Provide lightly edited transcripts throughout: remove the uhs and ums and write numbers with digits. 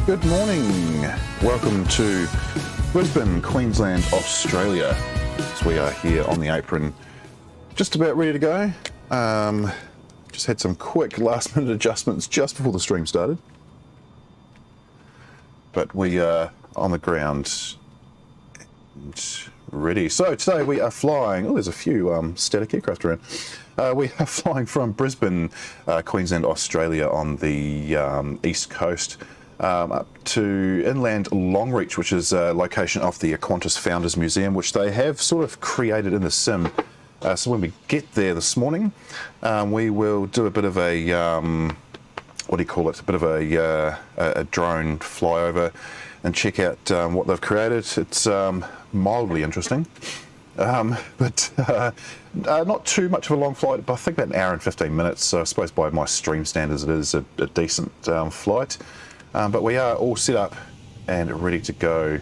Good morning. Welcome to Brisbane, Queensland, Australia. So we are here on the apron, just about ready to go. Just had some quick last minute adjustments just before the stream started. But we are on the ground and ready. So today we are flying, there's a few static aircraft around. We are flying from Brisbane, Queensland, Australia on the east coast up to inland Longreach, which is a location of the Qantas Founders Museum, which they have sort of created in the sim. So when we get there this morning, we will do a bit of a, what do you call it, a bit of a drone flyover and check out what they've created. It's mildly interesting. But not too much of a long flight, but I think about an hour and 15 minutes. So I suppose by my stream standards, it is a decent flight. But we are all set up and ready to go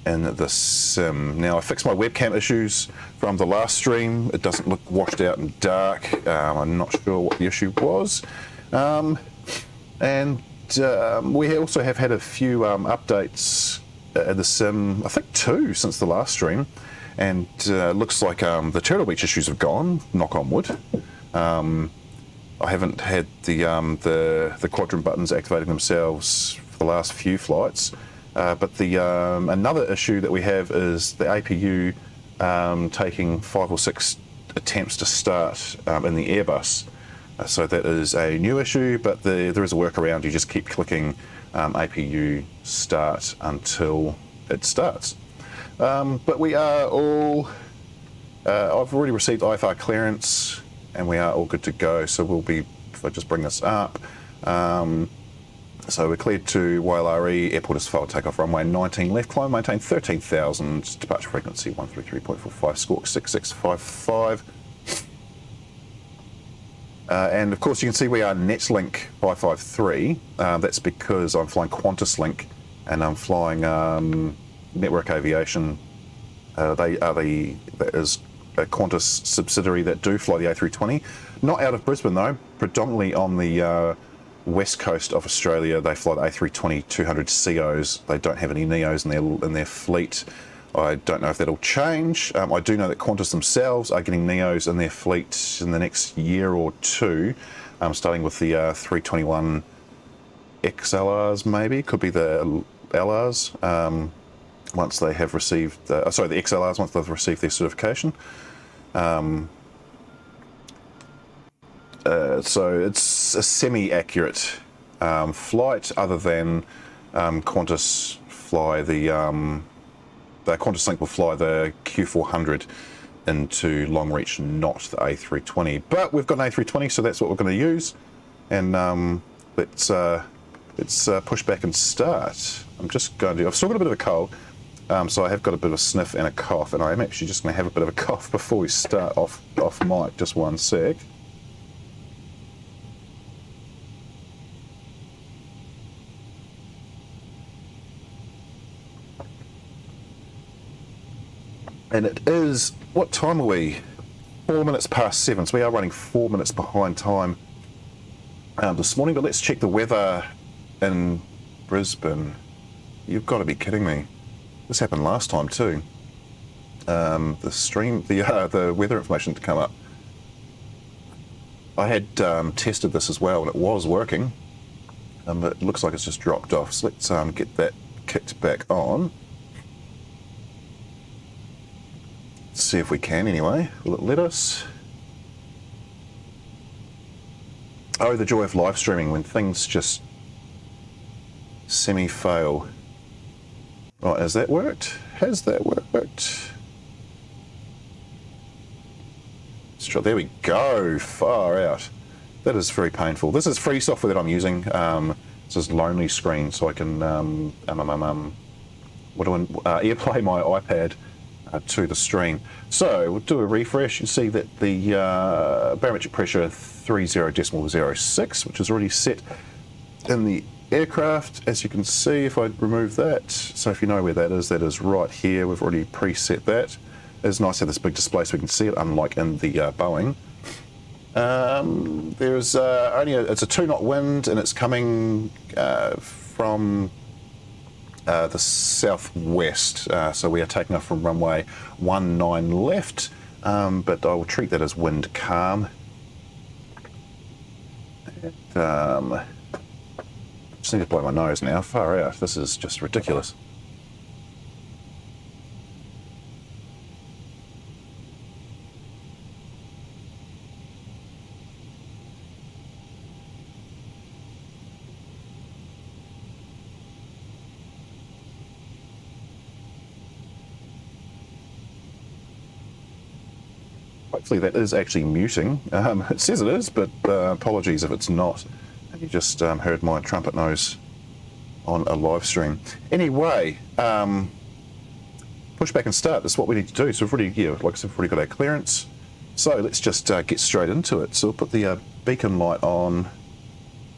in the sim. Now I fixed my webcam issues from the last stream. It doesn't look washed out and dark. I'm not sure what the issue was. And we also have had a few updates in the sim, I think 2 since the last stream. And looks like the Turtlebeach issues have gone, knock on wood. I haven't had the Quadrant buttons activating themselves for the last few flights. But the another issue that we have is the APU taking 5 or 6 attempts to start in the Airbus. So that is a new issue, but there is a workaround. You just keep clicking APU start until it starts. But we are all, I've already received IFR clearance and we are all good to go. So we'll be, if I just bring this up, so we're cleared to YLRE, airport is filed, takeoff runway 19 left, climb, maintain 13,000, departure frequency 133.45, squawk 6655. And of course you can see we are Netlink 553. That's because I'm flying QantasLink and I'm flying Network Aviation. That is a Qantas subsidiary that do fly the A320. Not out of Brisbane though, predominantly on the west coast of Australia. They fly the A320-200ceos. They don't have any neos in their fleet. I don't know if that'll change. I do know that Qantas themselves are getting neos in their fleet in the next year or two, starting with the 321 XLRs maybe, could be the LRs. Once they have received, the XLRs, once they've received their certification. So it's a semi-accurate flight, other than Qantas fly the QantasLink will fly the Q400 into Longreach, not the A320. But we've got an A320, so that's what we're going to use. And let's push back and start. I'm just going to. I've still got a bit of a cold. So I have got a bit of a sniff and a cough, and I am actually just going to have a bit of a cough before we start off mic. Just one sec. And it is, what time are we? 4 minutes past 7, so we are running 4 minutes behind time this morning. But let's check the weather in Brisbane. You've got to be kidding me. This happened last time too. The weather information to come up. I had tested this as well and it was working, but it looks like it's just dropped off. So let's get that kicked back on. Let's see if we can anyway. Will it let us? Oh, the joy of live streaming when things just semi-fail. Right, has that worked? Has that worked? Let's try, there we go, far out. That is very painful. This is free software that I'm using. This is Lonely Screen, so I can AirPlay my iPad to the stream. So we'll do a refresh. You see that the barometric pressure 30.06, which is already set in the aircraft, as you can see if I remove that. So if you know where that is right here. We've already preset that. It's nice to have this big display so we can see it, unlike in the Boeing. There's it's a 2-knot wind and it's coming from the southwest. So we are taking off from runway 19 left, but I will treat that as wind calm. And, just need to blow my nose now. Far out. This is just ridiculous. Hopefully that is actually muting. It says it is, but apologies if it's not. You just heard my trumpet nose on a live stream. Anyway, push back and start. That's what we need to do. So we've already, like I said, we've already got our clearance. So let's just get straight into it. So we'll put the beacon light on.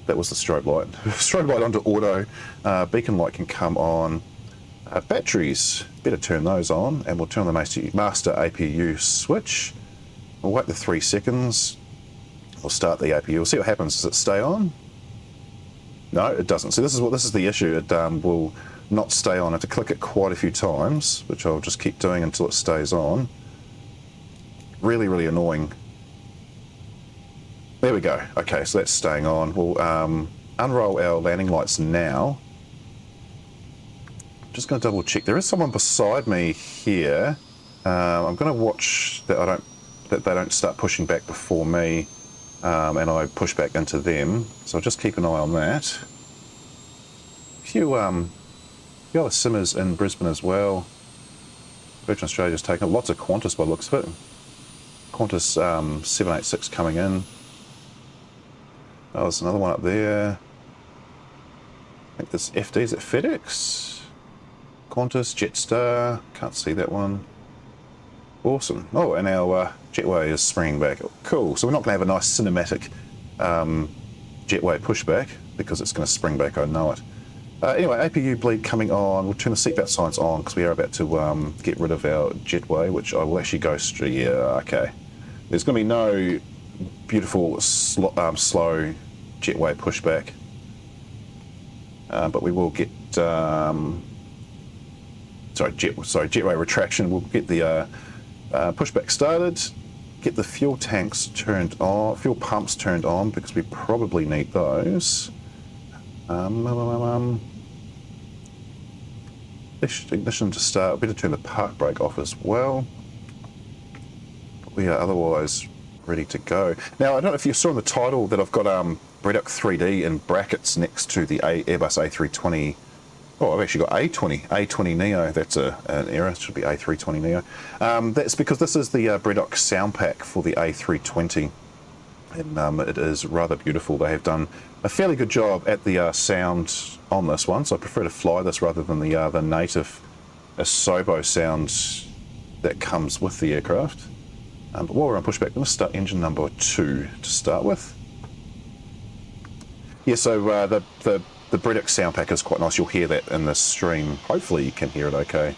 That was the strobe light. Strobe light onto auto. Beacon light can come on. Batteries, better turn those on, and we'll turn the master APU switch. We'll wait the 3 seconds. We'll start the APU. We'll see what happens. Does it stay on? No, it doesn't. So this is the issue. It will not stay on. I have to click it quite a few times, which I'll just keep doing until it stays on. Really, really annoying. There we go. Okay, so that's staying on. We'll unroll our landing lights now. Just going to double check. There is someone beside me here. I'm going to watch that they don't start pushing back before me. And I push back into them, so I'll just keep an eye on that. A few other simmers in Brisbane as well. Virgin Australia's taken lots of Qantas by the looks of it. Qantas 786 coming in. Oh, there's another one up there. I think this FD, is it FedEx? Qantas, Jetstar, can't see that one. Awesome. Oh, and our jetway is springing back. Cool. So we're not going to have a nice cinematic jetway pushback because it's going to spring back, I know it. Anyway, APU bleed coming on. We'll turn the seatbelt signs on because we are about to get rid of our jetway, which I will actually go straight. Yeah, okay. There's going to be no beautiful slow jetway pushback, but we will get jetway retraction. We'll get the pushback started, get the fuel tanks turned on, fuel pumps turned on because we probably need those. Ignition to start. Better turn the park brake off as well. But we are otherwise ready to go. Now, I don't know if you saw in the title that I've got bredok3D in brackets next to the Airbus A320. Oh, I've actually got A320neo. That's an error. It should be A320neo. That's because this is the bredok sound pack for the A320. And it is rather beautiful. They have done a fairly good job at the sound on this one. So I prefer to fly this rather than the native Asobo sound that comes with the aircraft. But while we're on pushback, I'm going to start engine number 2 to start with. Yeah, so the bredok sound pack is quite nice. You'll hear that in this stream. Hopefully you can hear it okay.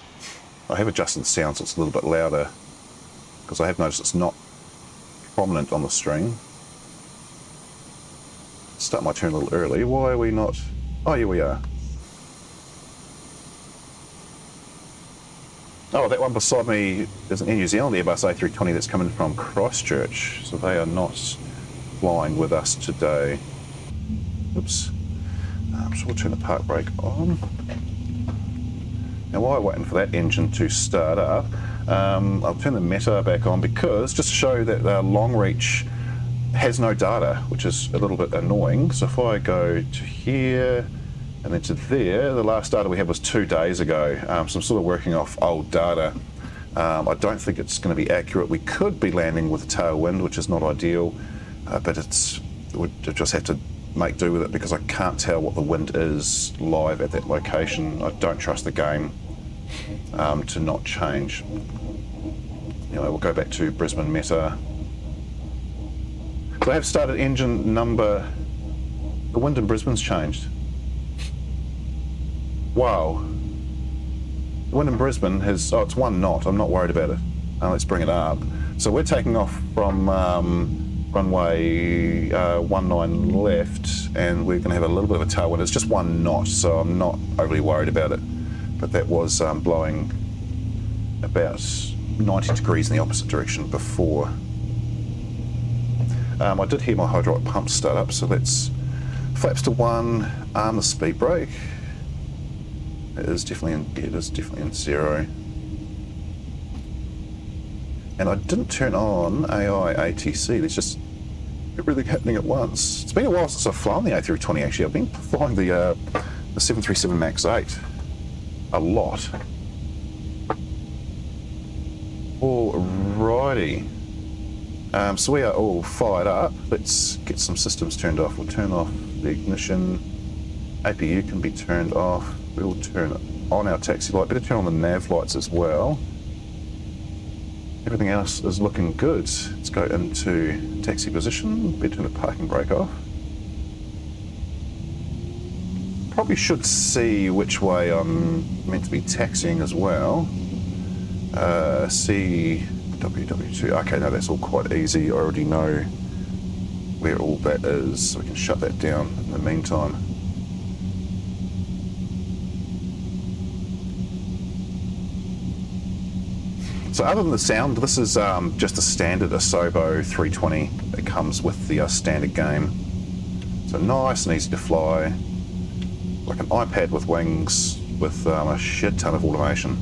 I have adjusted the sound so it's a little bit louder because I have noticed it's not prominent on the stream. Start my turn a little early. Why are we not? Oh, here we are. Oh, that one beside me is an Air New Zealand Airbus A320 that's coming from Christchurch. So they are not flying with us today. Oops. So we'll turn the park brake on. Now while we're waiting for that engine to start up, I'll turn the Metar back on because just to show that Longreach has no data, which is a little bit annoying. So if I go to here and then to there, the last data we had was 2 days ago. So I'm sort of working off old data. I don't think it's going to be accurate. We could be landing with a tailwind, which is not ideal, but we'll just have to make do with it because I can't tell what the wind is live at that location. I don't trust the game to not change. Anyway, we'll go back to Brisbane Metar. So I have started engine number. The wind in Brisbane's changed. Wow. The wind in Brisbane has, oh, it's 1 knot. I'm not worried about it. Let's bring it up. So we're taking off from runway 19 left, and we're going to have a little bit of a tailwind. It's just 1 knot, so I'm not overly worried about it. but that was blowing about 90 degrees in the opposite direction before. I did hear my hydraulic pump start up, so let's flaps to 1, arm the speed brake. It is definitely in 0. And I didn't turn on AI ATC. There's just everything happening at once. It's been a while since I've flown the A320 actually. I've been flying the 737 MAX 8 a lot. Alrighty. So we are all fired up. Let's get some systems turned off. We'll turn off the ignition. APU can be turned off. We'll turn on our taxi light. Better turn on the nav lights as well. Everything else is looking good. Let's go into taxi position. Better turn the parking brake off. Probably should see which way I'm meant to be taxiing as well. CWW2. Okay, no, that's all quite easy. I already know where all that is, so we can shut that down in the meantime. So other than the sound, this is just a standard Asobo 320 that comes with the standard game. So nice and easy to fly, like an iPad with wings, with a shit ton of automation.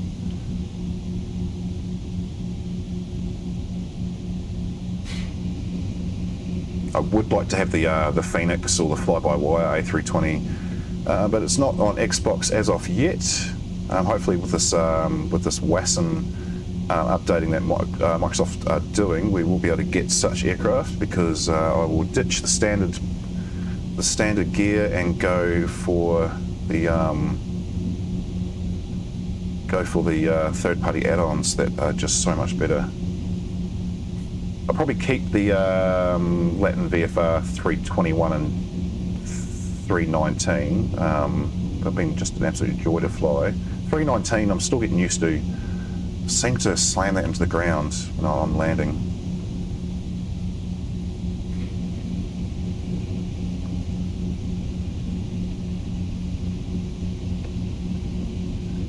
I would like to have the Phoenix or the fly-by-wire A320, but it's not on Xbox as of yet. Hopefully with this WASM updating that Microsoft are doing, we will be able to get such aircraft, because I will ditch the standard gear and go for the third-party add-ons that are just so much better. I'll probably keep the Latin VFR 321 and 319. They've been just an absolute joy to fly. 319, I'm still getting used to. Seem to slam that into the ground when I'm landing.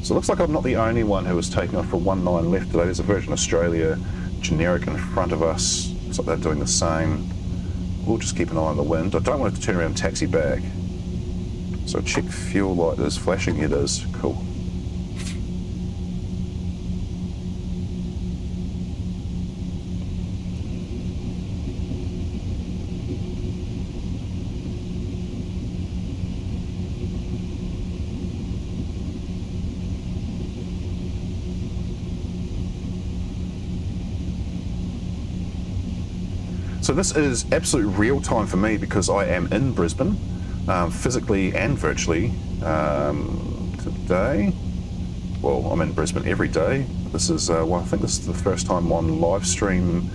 So it looks like I'm not the only one who was taking off for 19 left today. There's a Virgin Australia generic in front of us. Looks like they're doing the same. We'll just keep an eye on the wind. I don't want it to turn around and taxi back. So check fuel light is flashing. It is. Cool. So this is absolute real time for me because I am in Brisbane, physically and virtually today. Well, I'm in Brisbane every day. This is, well, I think this is the first time on live stream.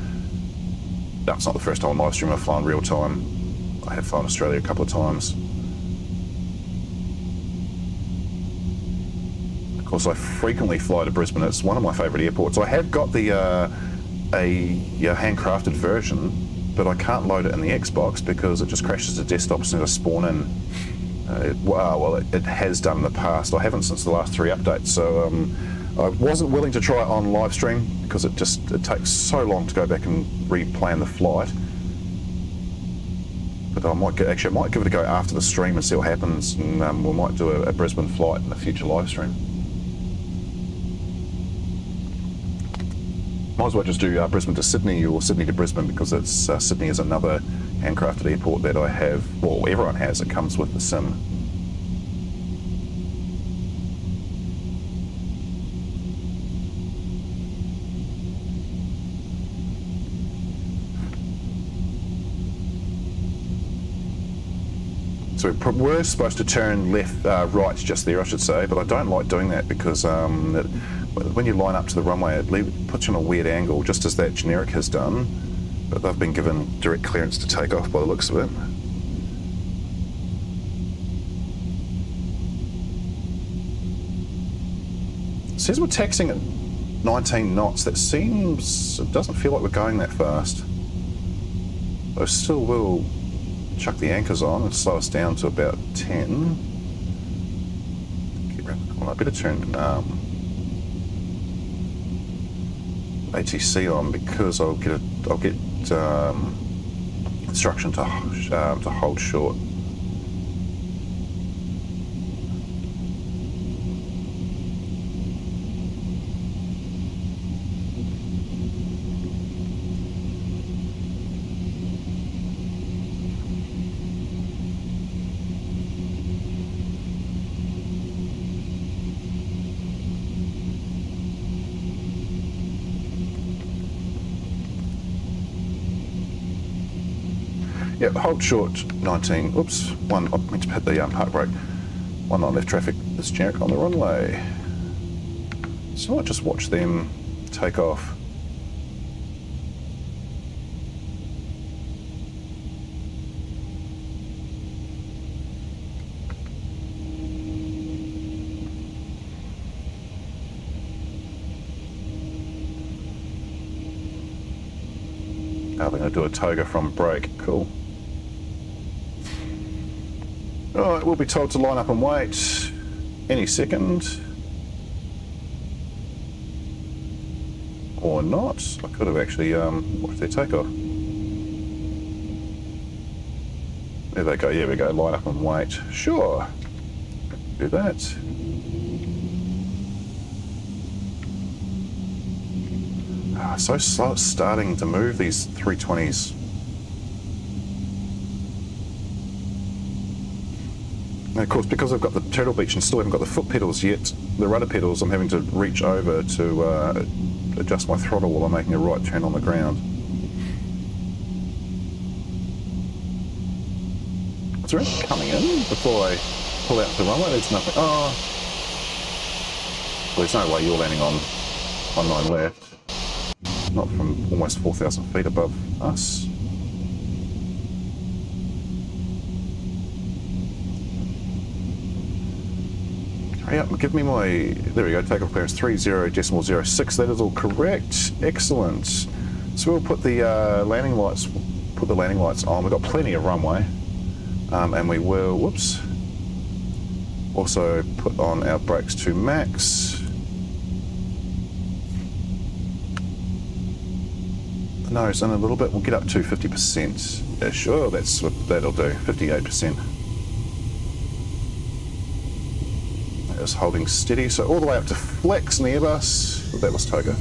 No, it's not the first time on live stream I've flown real time. I have flown Australia a couple of times. Of course, I frequently fly to Brisbane. It's one of my favourite airports. I have got the handcrafted version, but I can't load it in the Xbox because it just crashes the desktop as soon as I spawn in. It has done in the past. I haven't since the last 3 updates, so I wasn't willing to try it on live stream because it takes so long to go back and replan the flight. But I might give it a go after the stream and see what happens, and we might do a Brisbane flight in a future live stream. Might as well just do Brisbane to Sydney or Sydney to Brisbane, because it's Sydney is another handcrafted airport that I have, well, everyone has. It comes with the sim. So we're supposed to turn right just there, I should say, but I don't like doing that because when you line up to the runway, it puts you on a weird angle, just as that generic has done. But they've been given direct clearance to take off by the looks of it. It says we're taxiing at 19 knots. That seems, it doesn't feel like we're going that fast. I still will chuck the anchors on and slow us down to about 10. Keep around the Well, I better turn ATC on because I'll get instruction to hold short. Yep, hold short 19, oops, I meant to hit the park brake. 1 left traffic is generic on the runway. So I might just watch them take off. Now they're going to do a toga from brake, cool. Alright, we'll be told to line up and wait any second. Or not. I could have actually watched their takeoff. There they go, here we go, line up and wait. Sure, do that. So slow it's starting to move, these 320s. And of course, because I've got the Turtlebeach and still haven't got the foot pedals yet, the rudder pedals, I'm having to reach over to adjust my throttle while I'm making a right turn on the ground. Is there anything coming in before I pull out the runway? There's nothing. Oh, well, there's no way you're landing on 9 left. Not from almost 4,000 feet above us. Hurry up, give me my, there we go, takeoff clearance 30.06, that is all correct, excellent. So we'll put the landing lights on, we've got plenty of runway, and we will, whoops, also put on our brakes to max. The nose in a little bit, we'll get up to 50%. Yeah, sure, that's what that'll do, 58%. Is holding steady, so all the way up to flex in the Airbus. That was toga.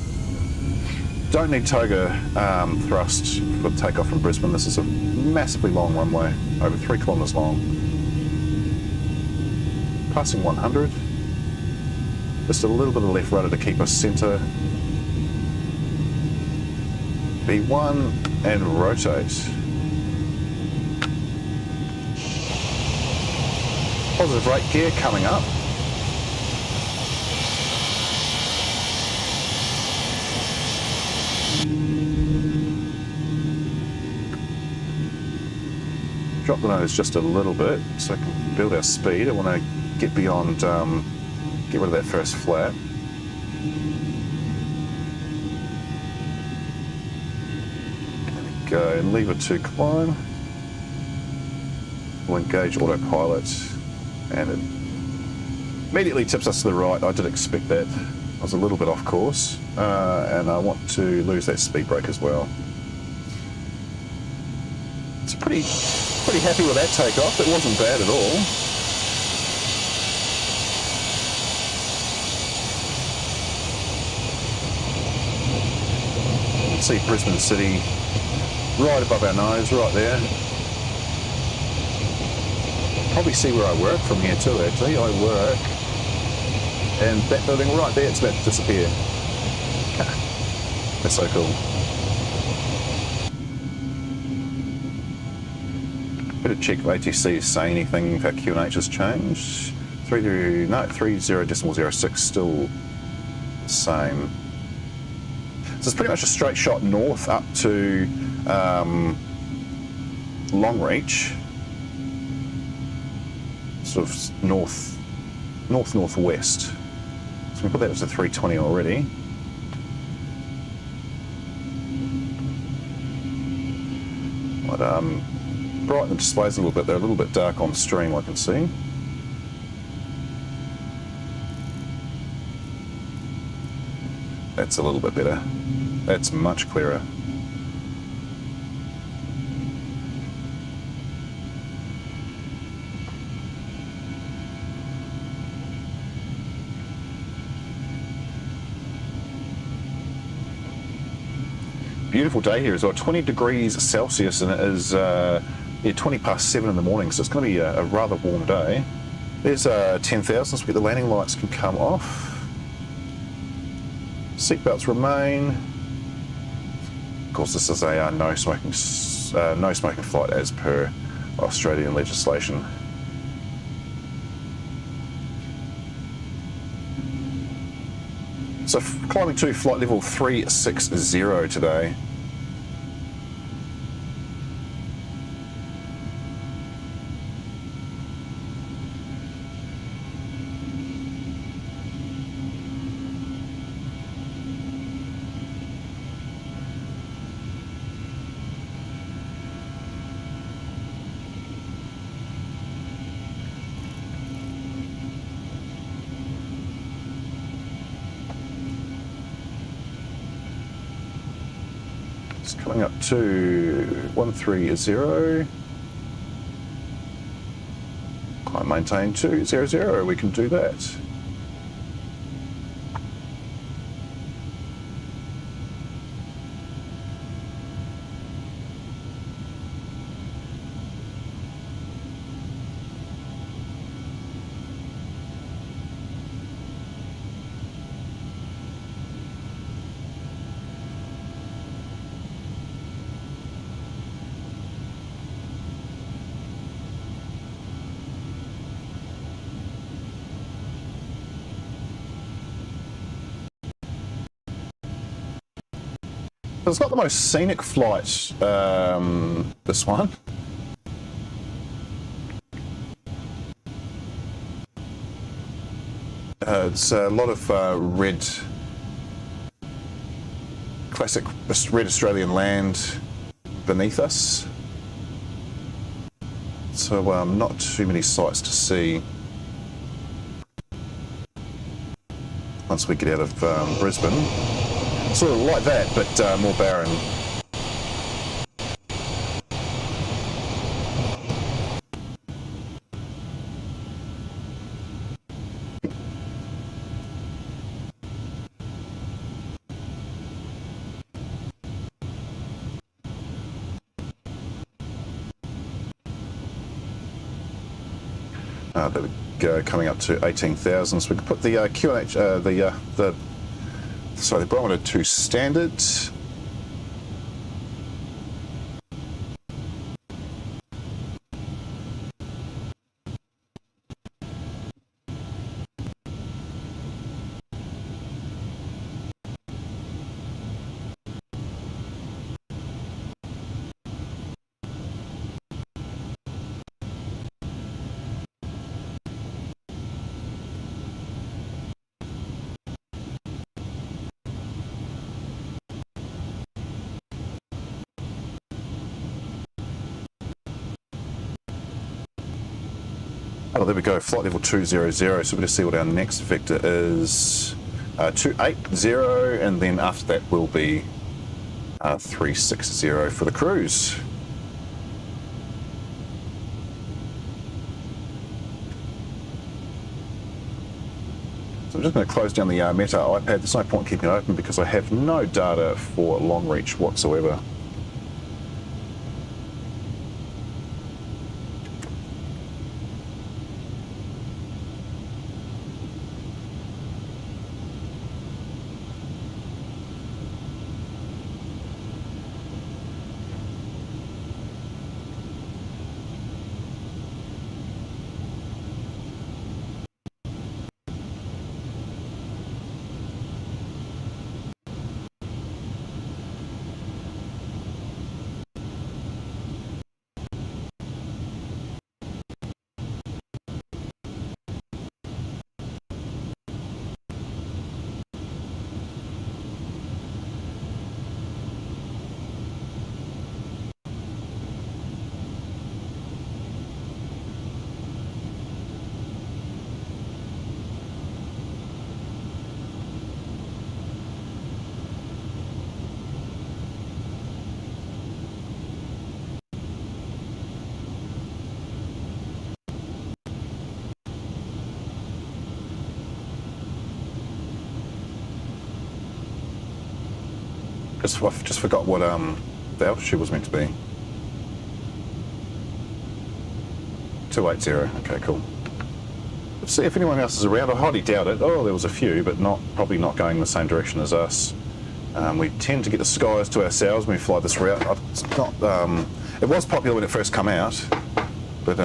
Don't need toga thrust for takeoff from Brisbane. This is a massively long runway, over 3 kilometres long. Passing 100. Just a little bit of left rudder to keep us centre. B1 and rotate. Positive rate gear coming up. Drop the nose just a little bit so I can build our speed. I want to get beyond, get rid of that first flap. There we go, and lever to climb. We'll engage autopilot, and it immediately tips us to the right. I did expect that. I was a little bit off course, and I want to lose that speed brake as well. It's pretty happy with that takeoff. It wasn't bad at all. You can see Brisbane City right above our nose, right there. Probably see where I work from here too, actually. I work, and that building right there, it's about to disappear. That's so cool. Better check if ATC say anything if our QNH has changed. 30.06 still the same. So it's pretty much a straight shot north up to Longreach. Sort of northwest. So we put that as a 320 already. But brighten the displays a little bit. They're a little bit dark on stream, I can see. That's a little bit better. That's much clearer. Beautiful day here as well, 20 degrees Celsius, and it is 20 past 7 in the morning, so it's going to be a rather warm day. There's 10,000, so we get the landing lights can come off. Seatbelts remain. Of course, this is a no smoking flight as per Australian legislation. So climbing to flight level 360 today. Coming up to 130. Climb maintain 200, we can do that. It's not the most scenic flight, this one. It's a lot of classic red Australian land beneath us. So not too many sights to see once we get out of Brisbane. Sort of like that, but more barren. There we go, coming up to 18,000. So we can put the the barometer to standard. Oh, there we go, flight level 200. So we're going to see what our next vector is. 280, and then after that will be 360 for the cruise. So I'm just going to close down the Meta iPad. There's no point keeping it open because I have no data for Longreach whatsoever. I just forgot what the altitude was meant to be. 280. Okay, cool. Let's see if anyone else is around. I highly doubt it. Oh, there was a few, but probably not going the same direction as us. We tend to get the skies to ourselves when we fly this route. It's not. It was popular when it first came out, but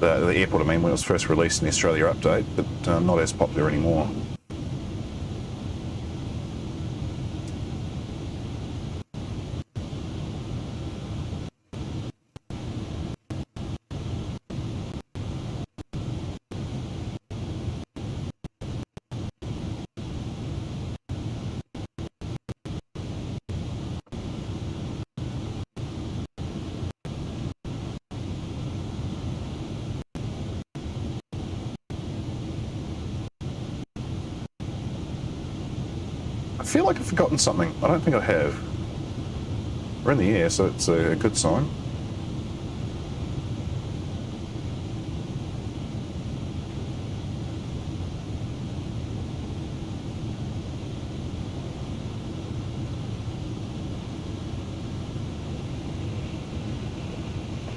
the airport, I mean, when it was first released in the Australia update, but not as popular anymore. I feel like I've forgotten something. I don't think I have. We're in the air, so it's a good sign.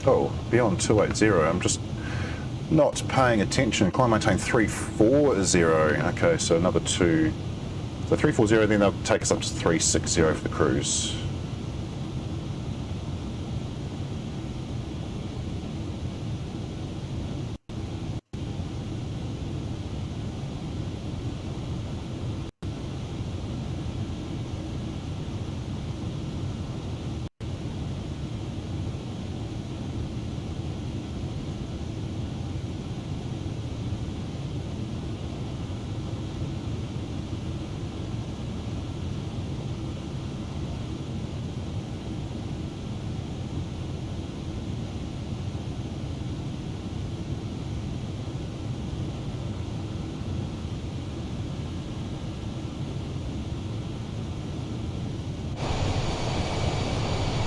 Oh, beyond 280. I'm just not paying attention. Climb maintain 340. Okay, so another 2. So 340, then they'll take us up to 360 for the cruise.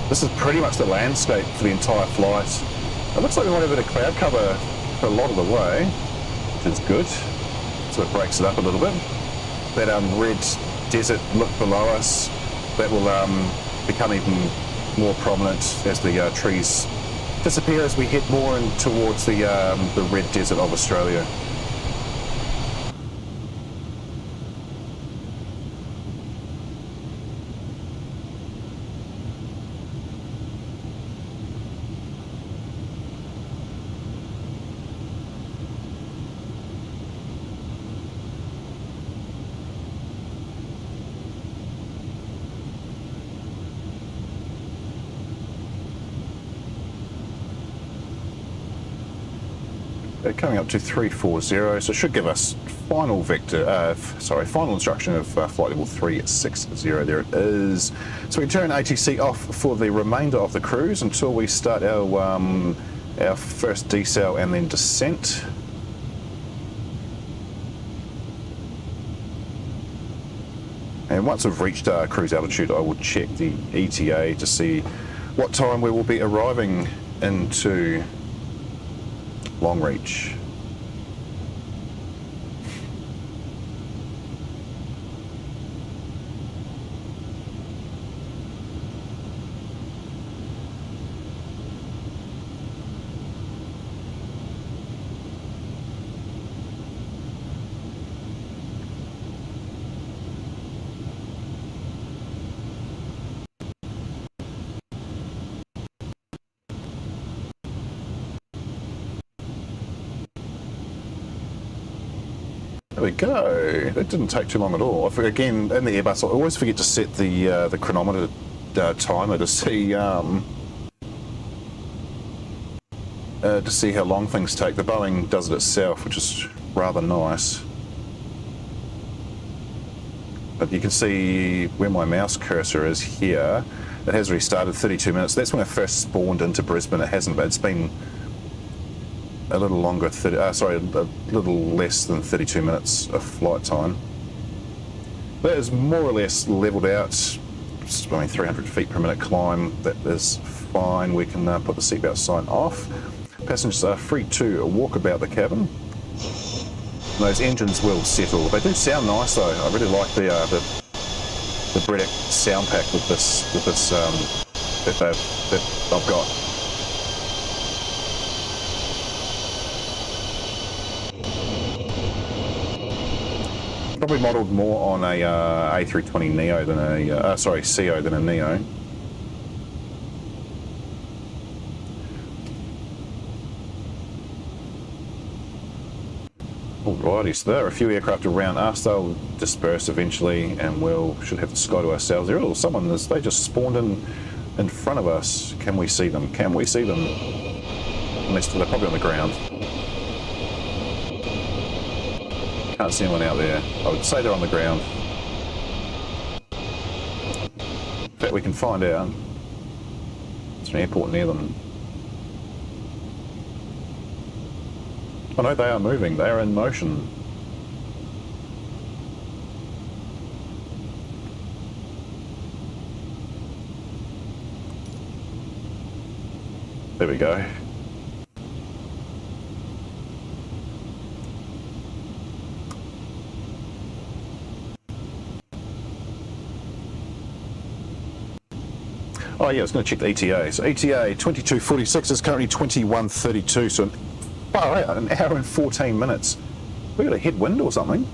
This is pretty much the landscape for the entire flight. It looks like we might have a bit of cloud cover for a lot of the way, which is good. So it breaks it up a little bit. That red desert look below us, that will become even more prominent as the trees disappear as we head more in towards the red desert of Australia. Coming up to 340, so it should give us final final instruction of flight level 360. There it is. So we turn ATC off for the remainder of the cruise until we start our first decel and then descent. And once we've reached cruise altitude, I will check the ETA to see what time we will be arriving into Longreach. There we go. That didn't take too long at all. Again, in the Airbus, I always forget to set the chronometer timer to see how long things take. The Boeing does it itself, which is rather nice. But you can see where my mouse cursor is here. It has restarted 32 minutes. That's when I first spawned into Brisbane. It hasn't, but it's been a little longer, a little less than 32 minutes of flight time. That is more or less leveled out. 300 feet per minute climb. That is fine. We can put the seatbelt sign off. Passengers are free to walk about the cabin. those engines will settle. They do sound nice though. I really like the bredok sound pack with this that I've got. Probably modelled more on a A320neo than a CO than a Neo. Alrighty, so there are a few aircraft around us. They'll disperse eventually, and should have the sky to ourselves. They just spawned in front of us. Can we see them? Can we see them? Unless they're probably on the ground. Can't see anyone out there. I would say they're on the ground. In fact, we can find out. There's an airport near them. Oh no, they are moving. They are in motion. There we go. Oh yeah, I was going to check the ETA. So ETA 22:46 is currently 21:32. So far out, an hour and 14 minutes. We got a headwind or something?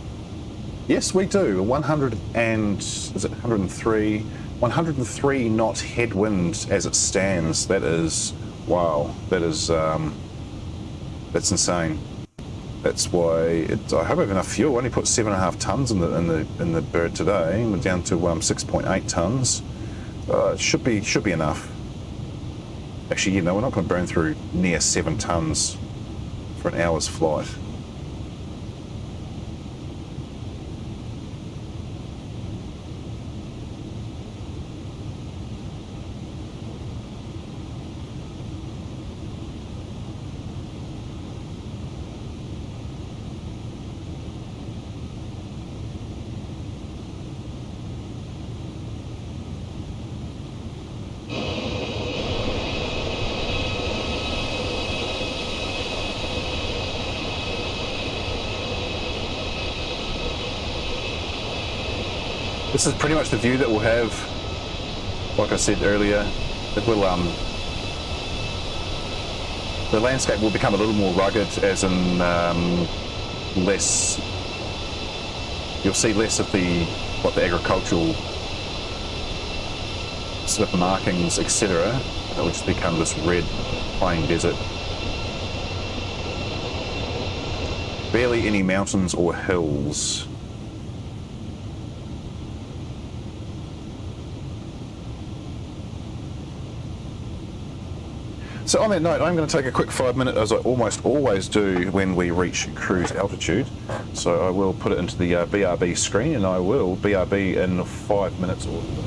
Yes, we do. 103 knot headwind as it stands. That is, wow. That is, that's insane. That's why I hope I have enough fuel. I only put 7.5 tons in the bird today. We're down to 6.8 tons. It should be enough. Actually, we're not going to burn through near 7 tons for an hour's flight. This is pretty much the view that we'll have. Like I said earlier, it will the landscape will become a little more rugged, as in less. You'll see less of the agricultural sort of markings, etc. It will just become this red plain desert. Barely any mountains or hills. So on that note, I'm going to take a quick 5-minute, as I almost always do when we reach cruise altitude. So I will put it into the BRB screen, and I will BRB in 5 minutes or so.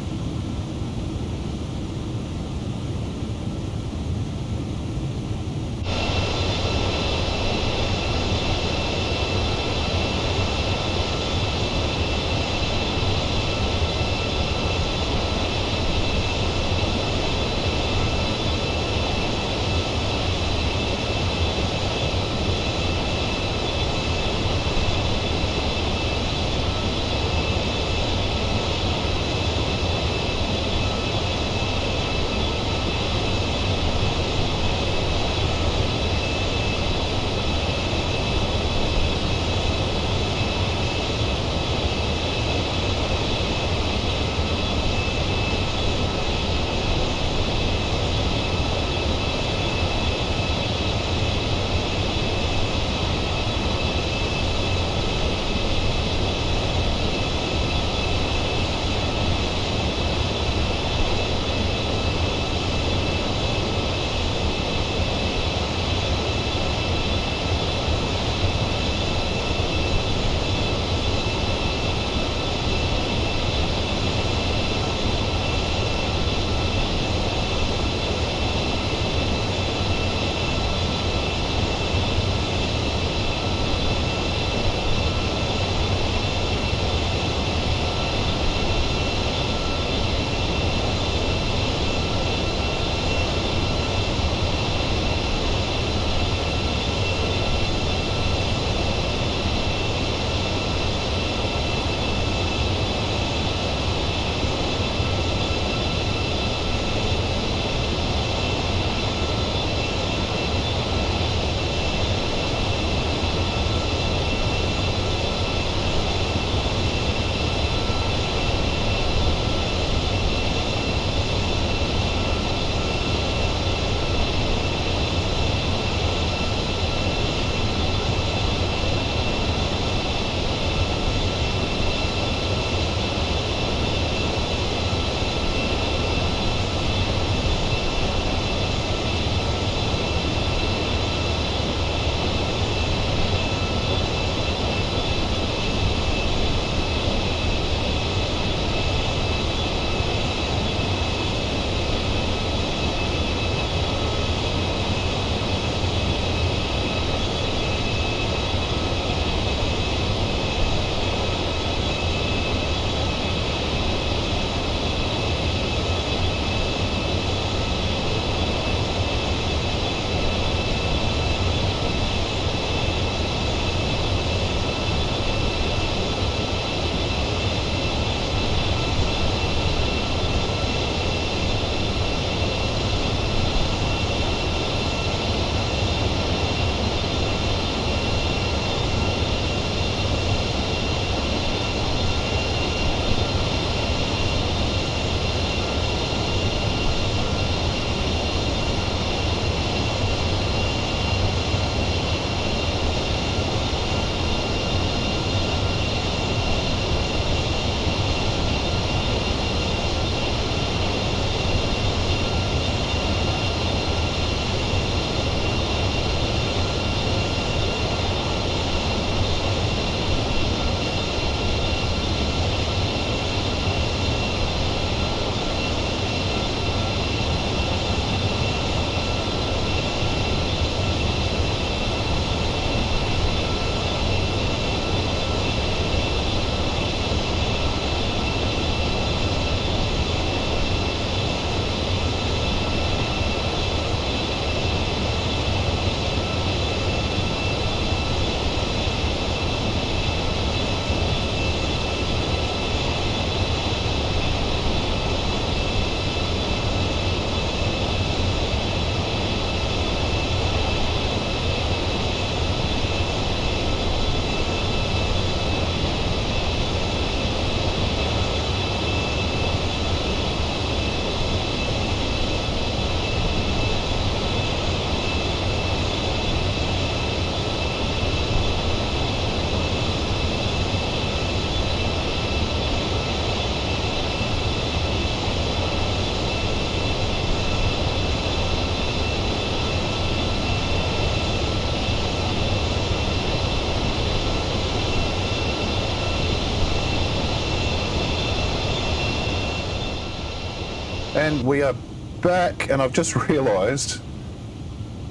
And we are back, and I've just realised,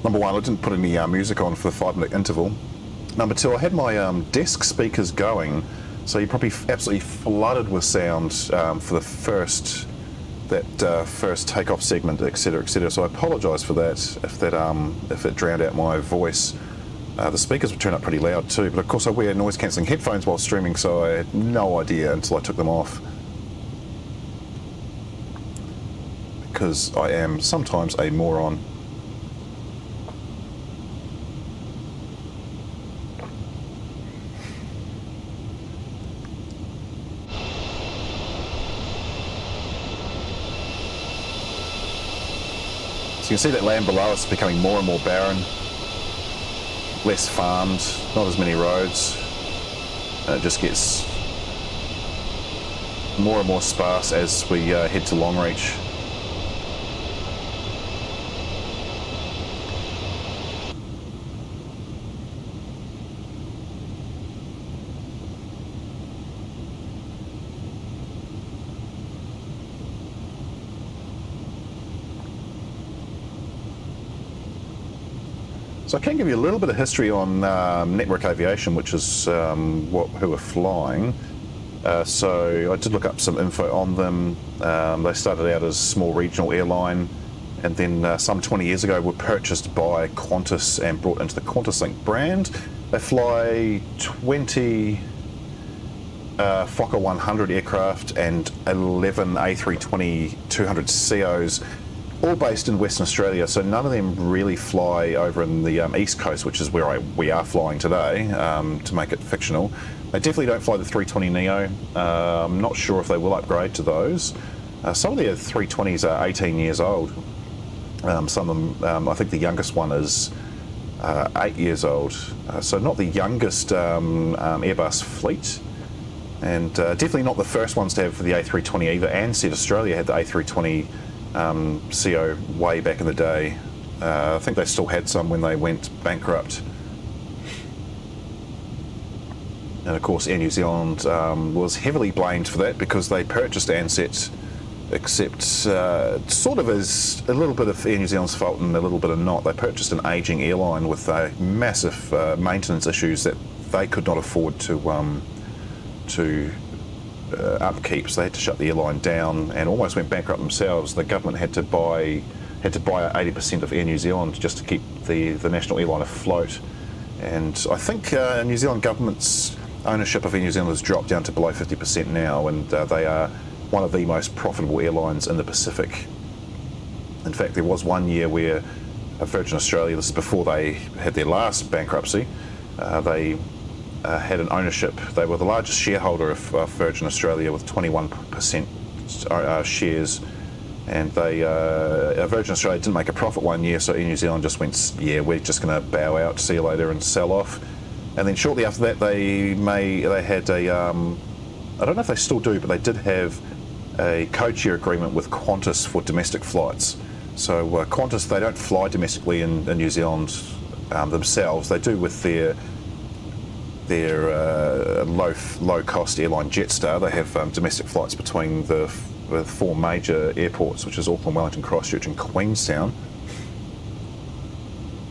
number one, I didn't put any music on for the 5-minute interval. Number two, I had my desk speakers going, so you're probably absolutely flooded with sound for the first takeoff segment, etc., etc. So I apologise for that if it drowned out my voice. The speakers would turn up pretty loud too, but of course I wear noise cancelling headphones while streaming, so I had no idea until I took them off. Because I am sometimes a moron. So you can see that land below us is becoming more and more barren, less farmed, not as many roads, and it just gets more and more sparse as we head to Longreach. So I can give you a little bit of history on Network Aviation, which is who are flying. So I did look up some info on them. They started out as a small regional airline, and then some 20 years ago were purchased by Qantas and brought into the QantasLink brand. They fly 20 Fokker 100 aircraft and 11 A320-200 CEOs, all based in Western Australia, so none of them really fly over in the East Coast, which is where we are flying today, to make it fictional. They definitely don't fly the 320neo. I'm not sure if they will upgrade to those. Some of their 320s are 18 years old. Some of them, I think the youngest one is 8 years old. So not the youngest Airbus fleet, and definitely not the first ones to have the A320 either. Ansett Australia had the A320 CO way back in the day. I think they still had some when they went bankrupt. And of course Air New Zealand was heavily blamed for that because they purchased Ansett, except sort of as a little bit of Air New Zealand's fault and a little bit of not. They purchased an ageing airline with massive maintenance issues that they could not afford to upkeep, so they had to shut the airline down and almost went bankrupt themselves. The government had to buy 80% of Air New Zealand just to keep the national airline afloat. And I think New Zealand government's ownership of Air New Zealand has dropped down to below 50% now, and they are one of the most profitable airlines in the Pacific. In fact, there was one year where Virgin Australia, this is before they had their last bankruptcy, they had an ownership. They were the largest shareholder of Virgin Australia with 21% shares, and Virgin Australia didn't make a profit one year, so Air New Zealand just went, yeah, we're just going to bow out, see you later, and sell off. And then shortly after that, they had a, I don't know if they still do, but they did have a co-chair agreement with Qantas for domestic flights. So Qantas, they don't fly domestically in New Zealand themselves. They do with their low-cost airline Jetstar. They have domestic flights between the four major airports, which is Auckland, Wellington, Christchurch and Queenstown.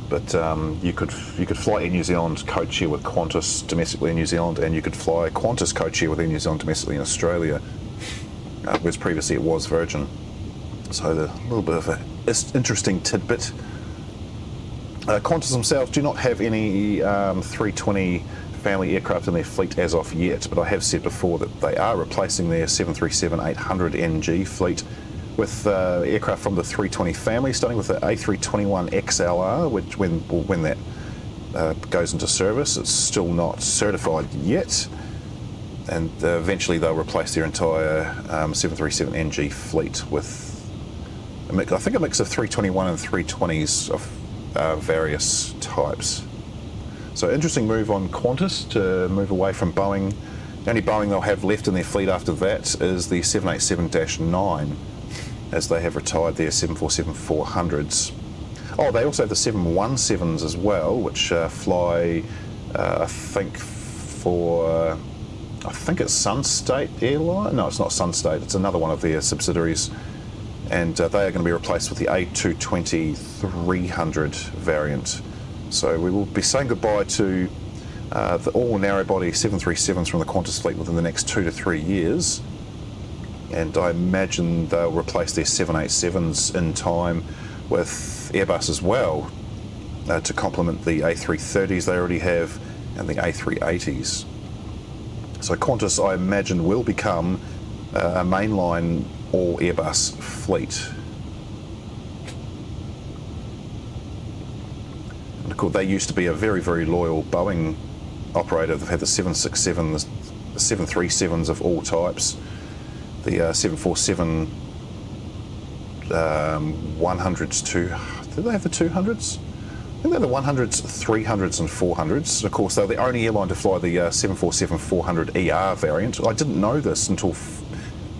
But you could fly Air New Zealand code-share with Qantas domestically in New Zealand, and you could fly Qantas code-share with Air New Zealand domestically in Australia, whereas previously it was Virgin. So a little bit of an interesting tidbit. Qantas themselves do not have any 320 family aircraft in their fleet as of yet, but I have said before that they are replacing their 737-800NG fleet with aircraft from the 320 family, starting with the A321XLR, which when that goes into service, it's still not certified yet, and eventually they'll replace their entire 737NG fleet with I think a mix of 321 and 320s of various types. So interesting move on Qantas to move away from Boeing. The only Boeing they'll have left in their fleet after that is the 787-9, as they have retired their 747-400s. Oh, they also have the 717s as well, which fly, I think it's Sunstate Airline. No, it's not Sunstate. It's another one of their subsidiaries. and they are going to be replaced with the A320 variant. So we will be saying goodbye to the all narrow-body 737s from the Qantas fleet within the next 2 to 3 years, and I imagine they'll replace their 787s in time with Airbus as well, to complement the A330s they already have and the A380s. So Qantas, I imagine, will become a mainline all Airbus fleet. And of course, they used to be a very, very loyal Boeing operator. They've had the 767, the 737s of all types, the 747 100s to, did they have the 200s? I think they're the 100s, 300s and 400s. Of course, they're the only airline to fly the 747-400ER variant. I didn't know this until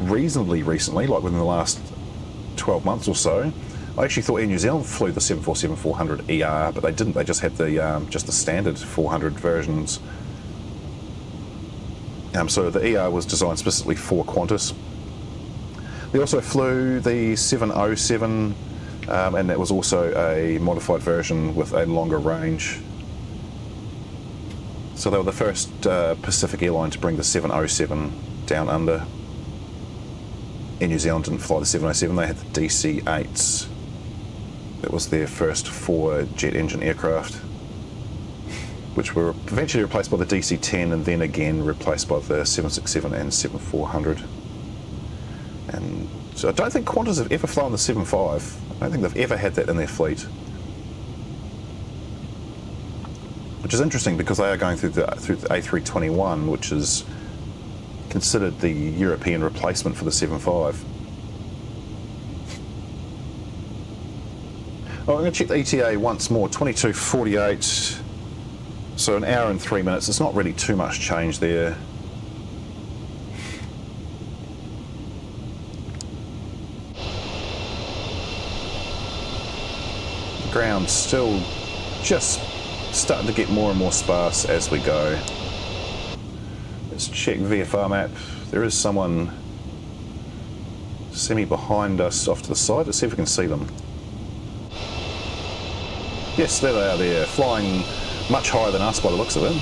reasonably recently, like within the last 12 months or so. I actually thought Air New Zealand flew the 747-400ER, but they didn't. They just had the standard 400 versions. So the ER was designed specifically for Qantas. They also flew the 707, and that was also a modified version with a longer range. So they were the first Pacific airline to bring the 707 down under. Air New Zealand didn't fly the 707, they had the DC-8s. That was their first 4 jet engine aircraft, which were eventually replaced by the DC-10 and then again replaced by the 767 and 7400. And so I don't think Qantas have ever flown the 75. I don't think they've ever had that in their fleet. Which is interesting because they are going through the A321, which is considered the European replacement for the 75. Oh, I'm going to check the ETA once more, 22:48. So an hour and 3 minutes. It's not really too much change there. The ground's still just starting to get more and more sparse as we go. Let's check VFR map. There is someone semi behind us off to the side. Let's see if we can see them. Yes, there they are there, flying much higher than us by the looks of it.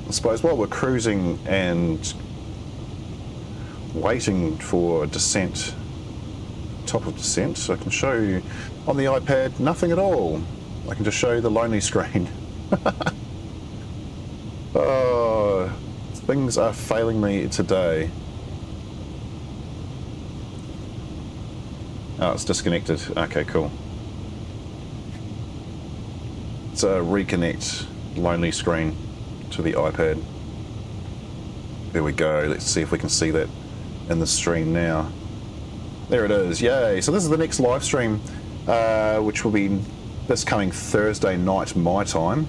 I suppose while we're cruising and waiting for descent, top of descent, so I can show you on the iPad nothing at all. I can just show you the lonely screen. Oh, things are failing me today. Oh, it's disconnected. Okay, cool. It's a reconnect lonely screen to the iPad. There we go. Let's see if we can see that in the stream now. There it is. Yay. So this is the next live stream, which will be this coming Thursday night my time,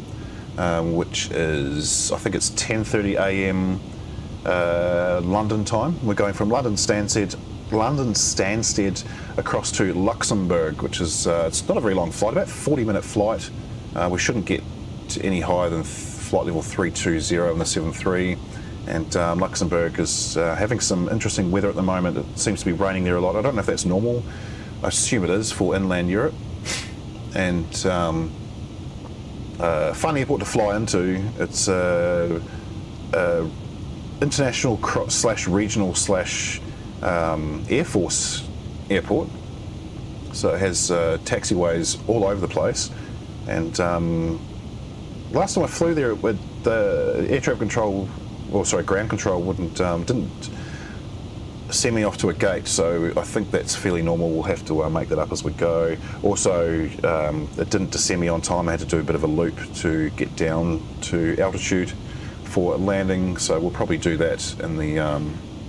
which is, I think it's 10:30 a.m. London time. We're going from London Stansted across to Luxembourg, which is it's not a very long flight, about 40-minute flight. We shouldn't get to any higher than flight level 320 on the 73, and Luxembourg is having some interesting weather at the moment. It seems to be raining there a lot. I don't know if that's normal. I assume it is for inland Europe. And fun airport to fly into. It's international slash regional slash Air Force airport. So it has taxiways all over the place. And last time I flew there, the air traffic control, ground control didn't send me off to a gate, so I think that's fairly normal. We'll have to make that up as we go. Also, it didn't descend me on time. I had to do a bit of a loop to get down to altitude for landing, so we'll probably do that in the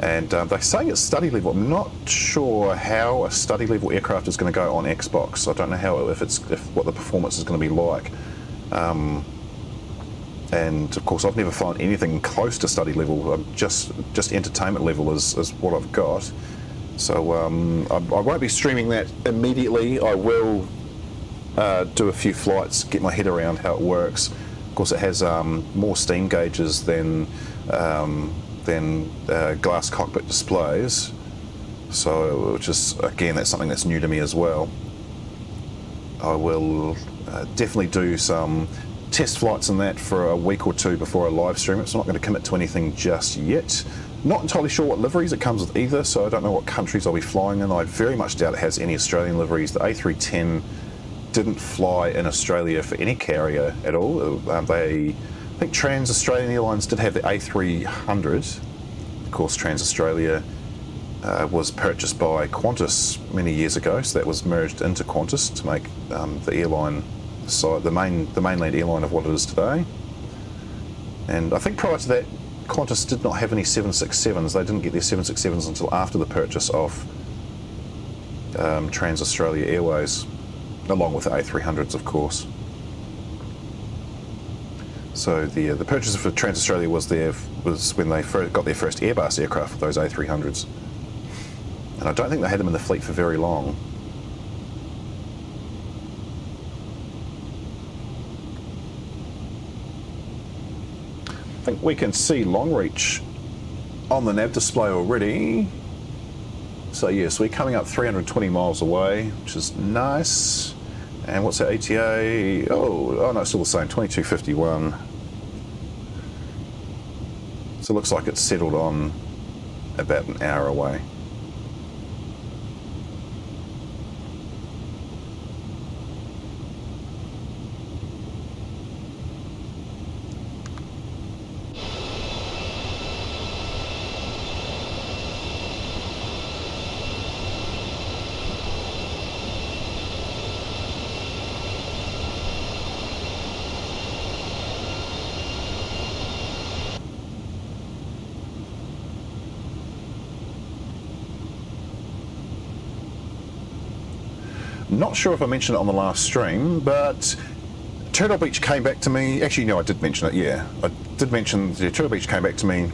And they're saying it's study level. I'm not sure how a study level aircraft is going to go on Xbox. I don't know how if what the performance is going to be like. And of course, I've never found anything close to study level. Just entertainment level is what I've got. So I won't be streaming that immediately. I will do a few flights, get my head around how it works. Of course, it has more steam gauges than glass cockpit displays. So, which is again, that's something that's new to me as well. I will definitely do some test flights in that for a week or two before I live stream it. So I'm not going to commit to anything just yet. Not entirely sure what liveries it comes with either, so I don't know what countries I'll be flying in. I very much doubt it has any Australian liveries. The A310 didn't fly in Australia for any carrier at all. I think Trans-Australian Airlines did have the A300. Of course, Trans-Australia was purchased by Qantas many years ago, so that was merged into Qantas to make the airline side, the mainland airline of what it is today. And I think prior to that, Qantas did not have any 767s. They didn't get their 767s until after the purchase of Trans-Australia Airways, along with the A300s, of course. So the purchase for Trans-Australia was when they got their first Airbus aircraft with those A300s. And I don't think they had them in the fleet for very long. I think we can see Longreach on the nav display already. So yes, we're coming up 320 miles away, which is nice. And what's our ETA? Oh no, it's still the same, 2251. So it looks like it's settled on about an hour away. Not sure if I mentioned it on the last stream, but Turtlebeach came back to me. Actually, no, I did mention it, yeah. I did mention Turtlebeach came back to me,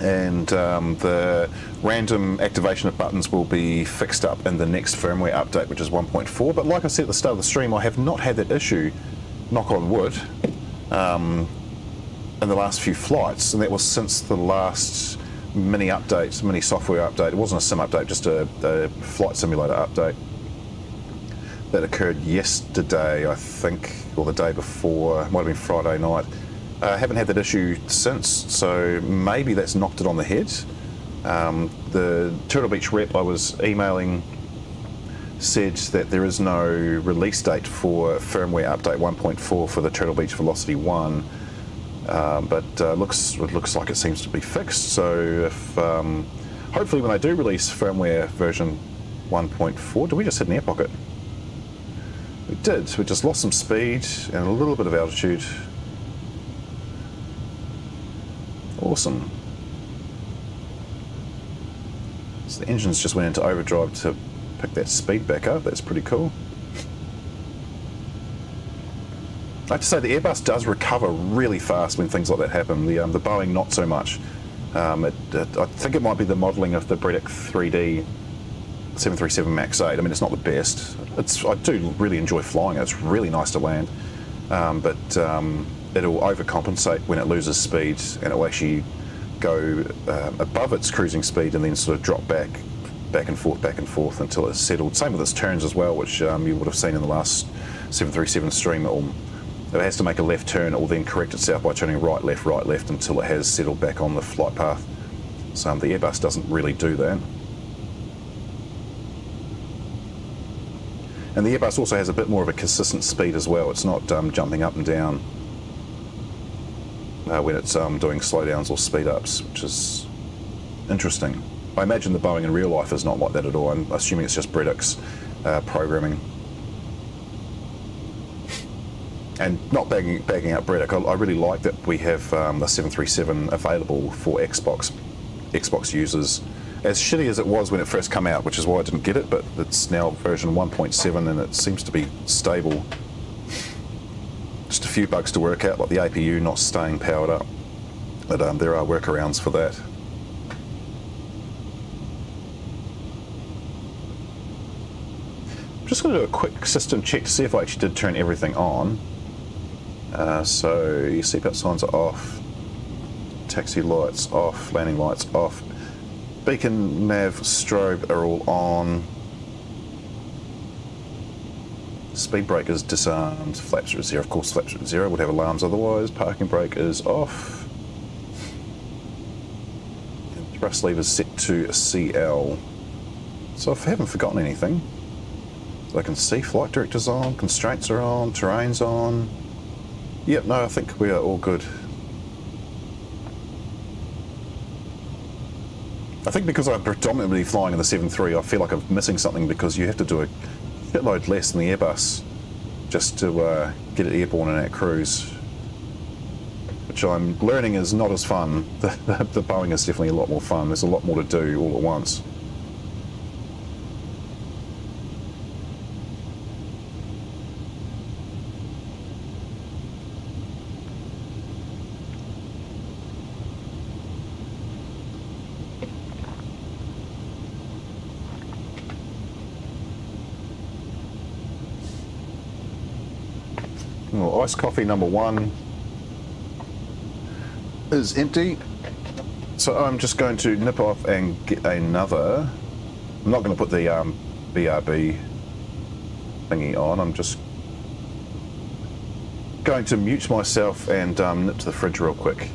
and the random activation of buttons will be fixed up in the next firmware update, which is 1.4. But like I said at the start of the stream, I have not had that issue, knock on wood, in the last few flights, and that was since the last mini software update. It wasn't a sim update, just a flight simulator update that occurred yesterday, I think, or the day before. It might have been Friday night. I haven't had that issue since, so maybe that's knocked it on the head. The Turtlebeach rep I was emailing said that there is no release date for firmware update 1.4 for the Turtlebeach Velocity 1, but it looks like it seems to be fixed. So if hopefully when they do release firmware version 1.4, did we just hit an air pocket? We did. We just lost some speed and a little bit of altitude. Awesome. So the engines just went into overdrive to pick that speed back up. That's pretty cool. I have to say the Airbus does recover really fast when things like that happen. The Boeing not so much. I think it might be the modelling of the bredok3D 737 MAX 8. I mean, it's not the best. I do really enjoy flying it. It's really nice to land, but it'll overcompensate when it loses speed, and it'll actually go above its cruising speed and then sort of drop back and forth until it's settled. Same with its turns as well, which you would have seen in the last 737 stream. It has to make a left turn. It will then correct itself by turning right, left until it has settled back on the flight path. So the Airbus doesn't really do that. And the Airbus also has a bit more of a consistent speed as well. It's not jumping up and down when it's doing slowdowns or speed ups, which is interesting. I imagine the Boeing in real life is not like that at all. I'm assuming it's just Bredok's programming. And not bagging out Bredok, I really like that we have the 737 available for Xbox. Xbox users. As shitty as it was when it first came out, which is why I didn't get it, but it's now version 1.7 and it seems to be stable. Just a few bugs to work out, like the APU not staying powered up, but there are workarounds for that. I'm just going to do a quick system check to see if I actually did turn everything on. So your seatbelt signs are off, taxi lights off, landing lights off, beacon, nav, strobe are all on, speed brake is disarmed, flaps are at 0, of course flaps are at 0, would have alarms otherwise, parking brake is off, and thrust lever is set to CL. So if I haven't forgotten anything, I can see flight director's on, constraints are on, terrain's on. Yep, no, I think we are all good. I think because I'm predominantly flying in the 7.3, I feel like I'm missing something because you have to do a shitload less than the Airbus just to get it airborne in that cruise, which I'm learning is not as fun. The Boeing is definitely a lot more fun. There's a lot more to do all at once. Well, iced coffee number 1 is empty, so I'm just going to nip off and get another. I'm not going to put the BRB thingy on, I'm just going to mute myself and nip to the fridge real quick.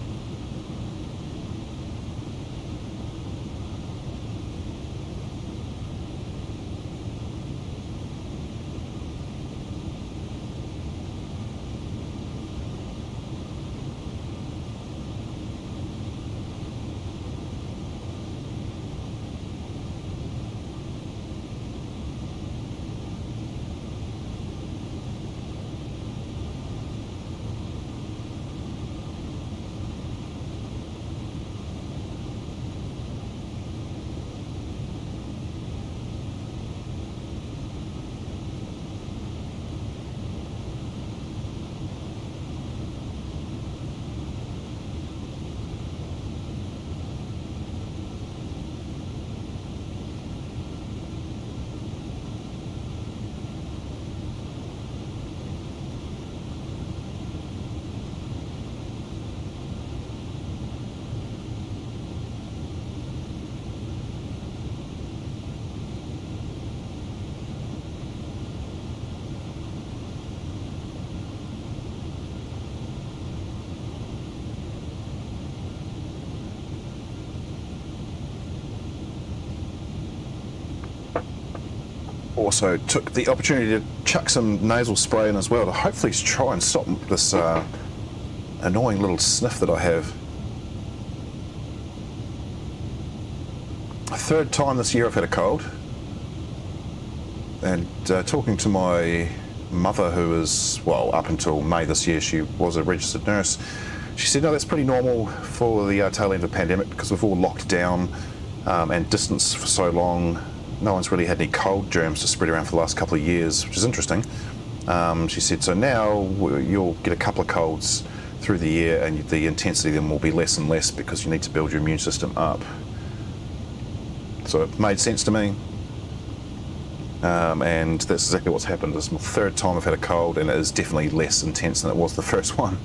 Also took the opportunity to chuck some nasal spray in as well to hopefully try and stop this annoying little sniff that I have. A third time this year I've had a cold, and talking to my mother, who is, well, up until May this year she was a registered nurse, she said no, that's pretty normal for the tail end of the pandemic because we've all locked down and distanced for so long. No one's really had any cold germs to spread around for the last couple of years, which is interesting. She said, so now you'll get a couple of colds through the year and the intensity then will be less and less because you need to build your immune system up. So it made sense to me. And that's exactly what's happened. This is my third time I've had a cold and it is definitely less intense than it was the first one.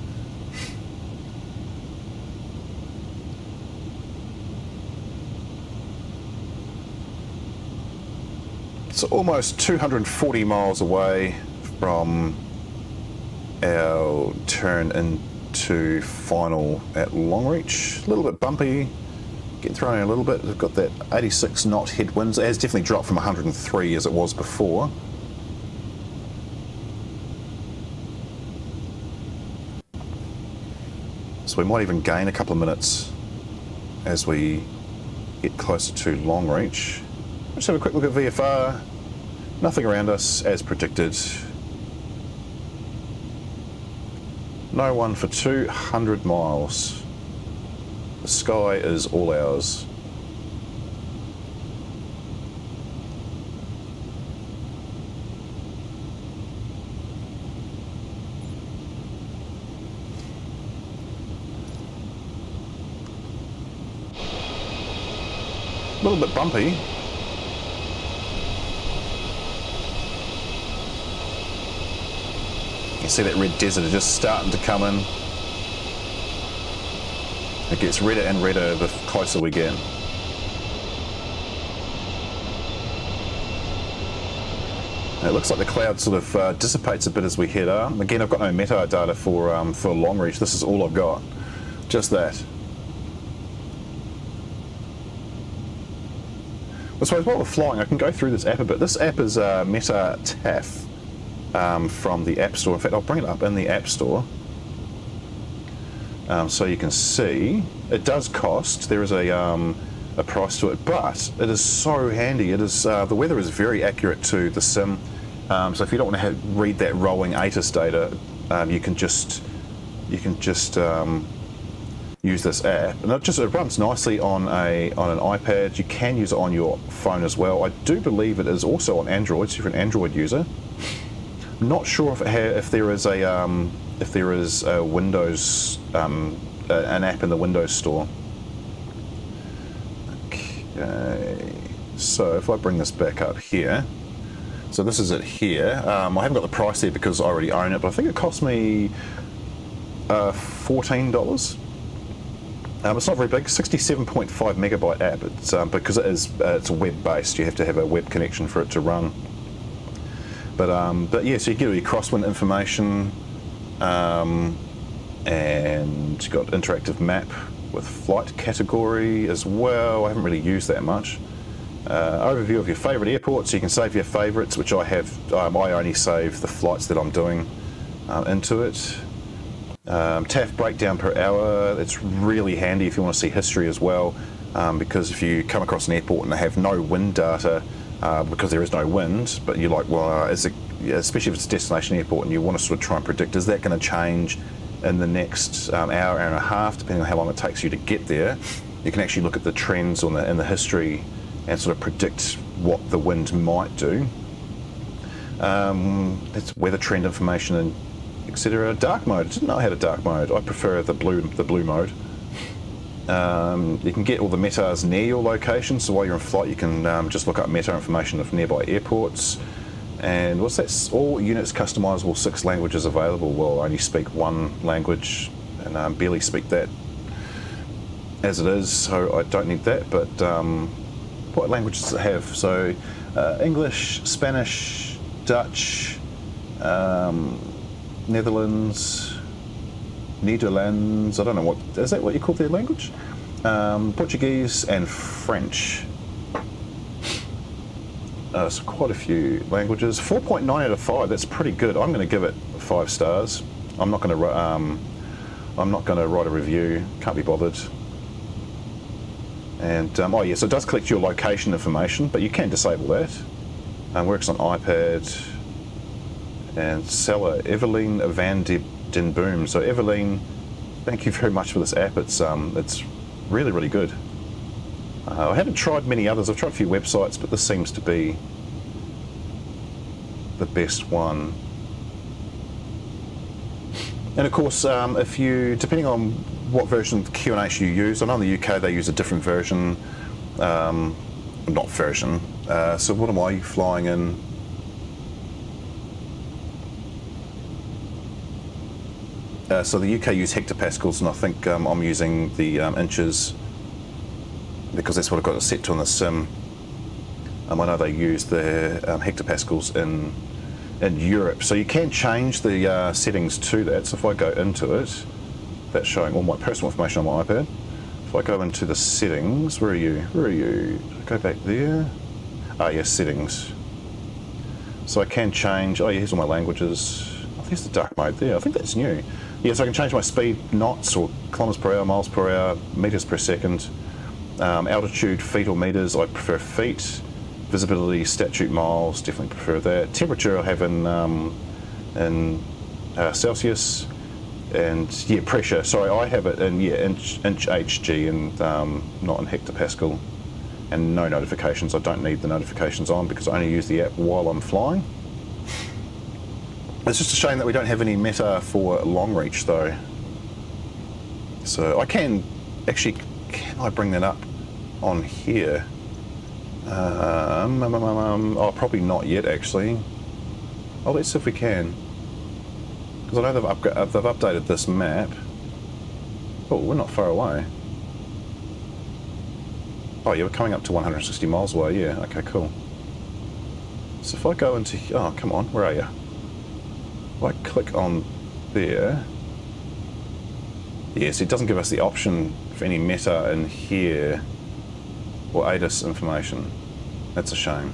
So almost 240 miles away from our turn into final at Longreach. A little bit bumpy, getting thrown in a little bit. We've got that 86 knot headwinds. It has definitely dropped from 103 as it was before. So we might even gain a couple of minutes as we get closer to Longreach. Let's have a quick look at VFR. Nothing around us as predicted. No one for 200 miles. The sky is all ours. A little bit bumpy. You see that red desert is just starting to come in. It gets redder and redder the closer we get. It looks like the cloud sort of dissipates a bit as we head up. Again, I've got no metadata for Longreach. This is all I've got. Just that. I suppose while we're flying, I can go through this app a bit. This app is Metar-TAF from the App Store. In fact, I'll bring it up in the App Store so you can see. It does cost. There is a price to it, but it is so handy. It is the weather is very accurate to the sim. So if you don't want to read that rolling ATIS data, you can just use this app, and it runs nicely on an iPad. You can use it on your phone as well. I do believe it is also on Android. So if you're an Android user, I'm not sure if there is a Windows an app in the Windows Store. Okay, so if I bring this back up here, so this is it here. I haven't got the price there because I already own it, but I think it cost me $14. It's not very big, 67.5 megabyte app. It's because it's web based. You have to have a web connection for it to run. But yeah, so you get all your crosswind information, and you've got interactive map with flight category as well. I haven't really used that much. Overview of your favourite airports. So you can save your favourites, which I have. I only save the flights that I'm doing into it. TAF breakdown per hour. It's really handy if you want to see history as well, because if you come across an airport and they have no wind data because there is no wind, but you're like, well, especially if it's a destination airport and you want to sort of try and predict, is that going to change in the next hour and a half, depending on how long it takes you to get there. You can actually look at the trends in the history and sort of predict what the wind might do. That's weather trend information and etc. Dark mode. I didn't know I had a dark mode. I prefer the blue mode. You can get all the Metars near your location, so while you're in flight you can just look up Metar information of nearby airports. And what's that? All units customizable, 6 languages available. Well, I only speak 1 language and barely speak that as it is, so I don't need that. But what languages does it have? So English, Spanish, Dutch, Netherlands, Netherlands, I don't know, is that what you call their language? Portuguese and French. So quite a few languages. 4.9 out of 5. That's pretty good. I'm going to give it 5 stars. I'm not going to write a review. Can't be bothered. And oh yeah, so it does collect your location information, but you can disable that. Works on iPad. And seller Evelyn van den Boom. So Evelyn, thank you very much for this app. It's really, really good. I haven't tried many others. I've tried a few websites, but this seems to be the best one. And of course, if you, depending on what version of QNH you use, I know in the UK they use a different version, not version. So what am I flying in? So the UK use hectopascals, and I think I'm using the inches because that's what I've got it set to on the sim. I know they use the hectopascals in Europe, so you can change the settings to that. So if I go into it, that's showing all my personal information on my iPad. If I go into the settings, where are you? Where are you? Go back there. Ah, yes, settings. So I can change. Oh, yeah, here's all my languages. Oh, there's the dark mode there. I think that's new. Yeah, so I can change my speed, knots or kilometers per hour, miles per hour, meters per second. Altitude, feet or meters, I prefer feet. Visibility, statute miles, definitely prefer that. Temperature I have in Celsius. And yeah, pressure, sorry, I have it in inch Hg and not in hectopascal. And no notifications. I don't need the notifications on because I only use the app while I'm flying. It's just a shame that we don't have any Metar for Longreach though. So I can actually, can I bring that up on here? Oh, probably not yet, actually. Oh, let's see if we can. Because I know they've updated this map. Oh, we're not far away. Oh, yeah, we're coming up to 160 miles away, yeah. Okay, cool. So if I go into... Oh, come on, where are you? If I click on there... Yes, it doesn't give us the option for any meta in here or ATIS information. That's a shame.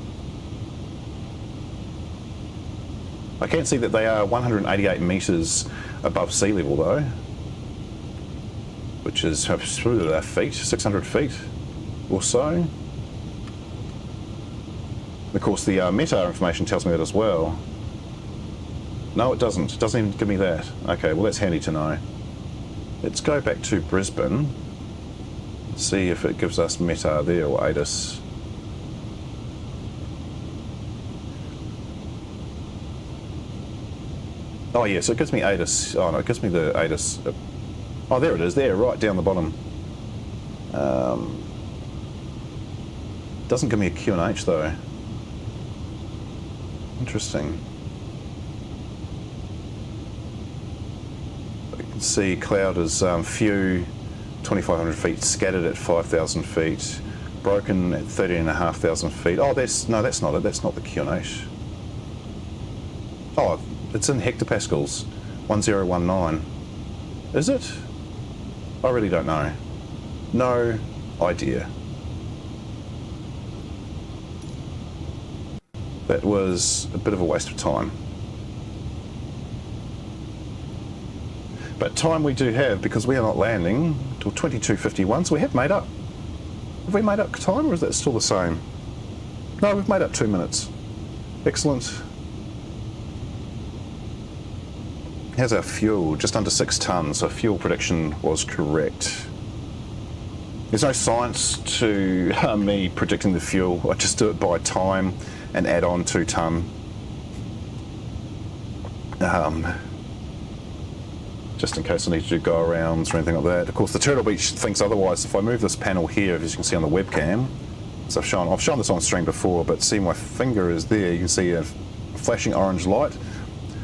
I can see that they are 188 metres above sea level though, which is feet, 600 feet or so. Of course, the meta information tells me that as well. No, it doesn't. It doesn't even give me that. Okay, well that's handy to know. Let's go back to Brisbane, see if it gives us meta there or ATIS. Oh yeah, so it gives me ATIS. Oh no, it gives me the ATIS. Oh, there it is, there, right down the bottom. Doesn't give me a QNH though. Interesting. See, cloud is few, 2,500 feet, scattered at 5,000 feet, broken at 13,500 feet. Oh, that's not it. That's not the QNH. Oh, it's in hectopascals, 1019. Is it? I really don't know. No idea. That was a bit of a waste of time. But time we do have, because we are not landing till 22:51, so we have made up. Have we made up time, or is that still the same? No, we've made up 2 minutes. Excellent. How's our fuel? Just under 6 tonnes, so fuel prediction was correct. There's no science to me predicting the fuel. I just do it by time and add on 2 tonne. Just in case I need to do go-arounds or anything like that. Of course, the Turtlebeach thinks otherwise. If I move this panel here, as you can see on the webcam, so I've shown this on stream before, but see my finger is there. You can see a flashing orange light.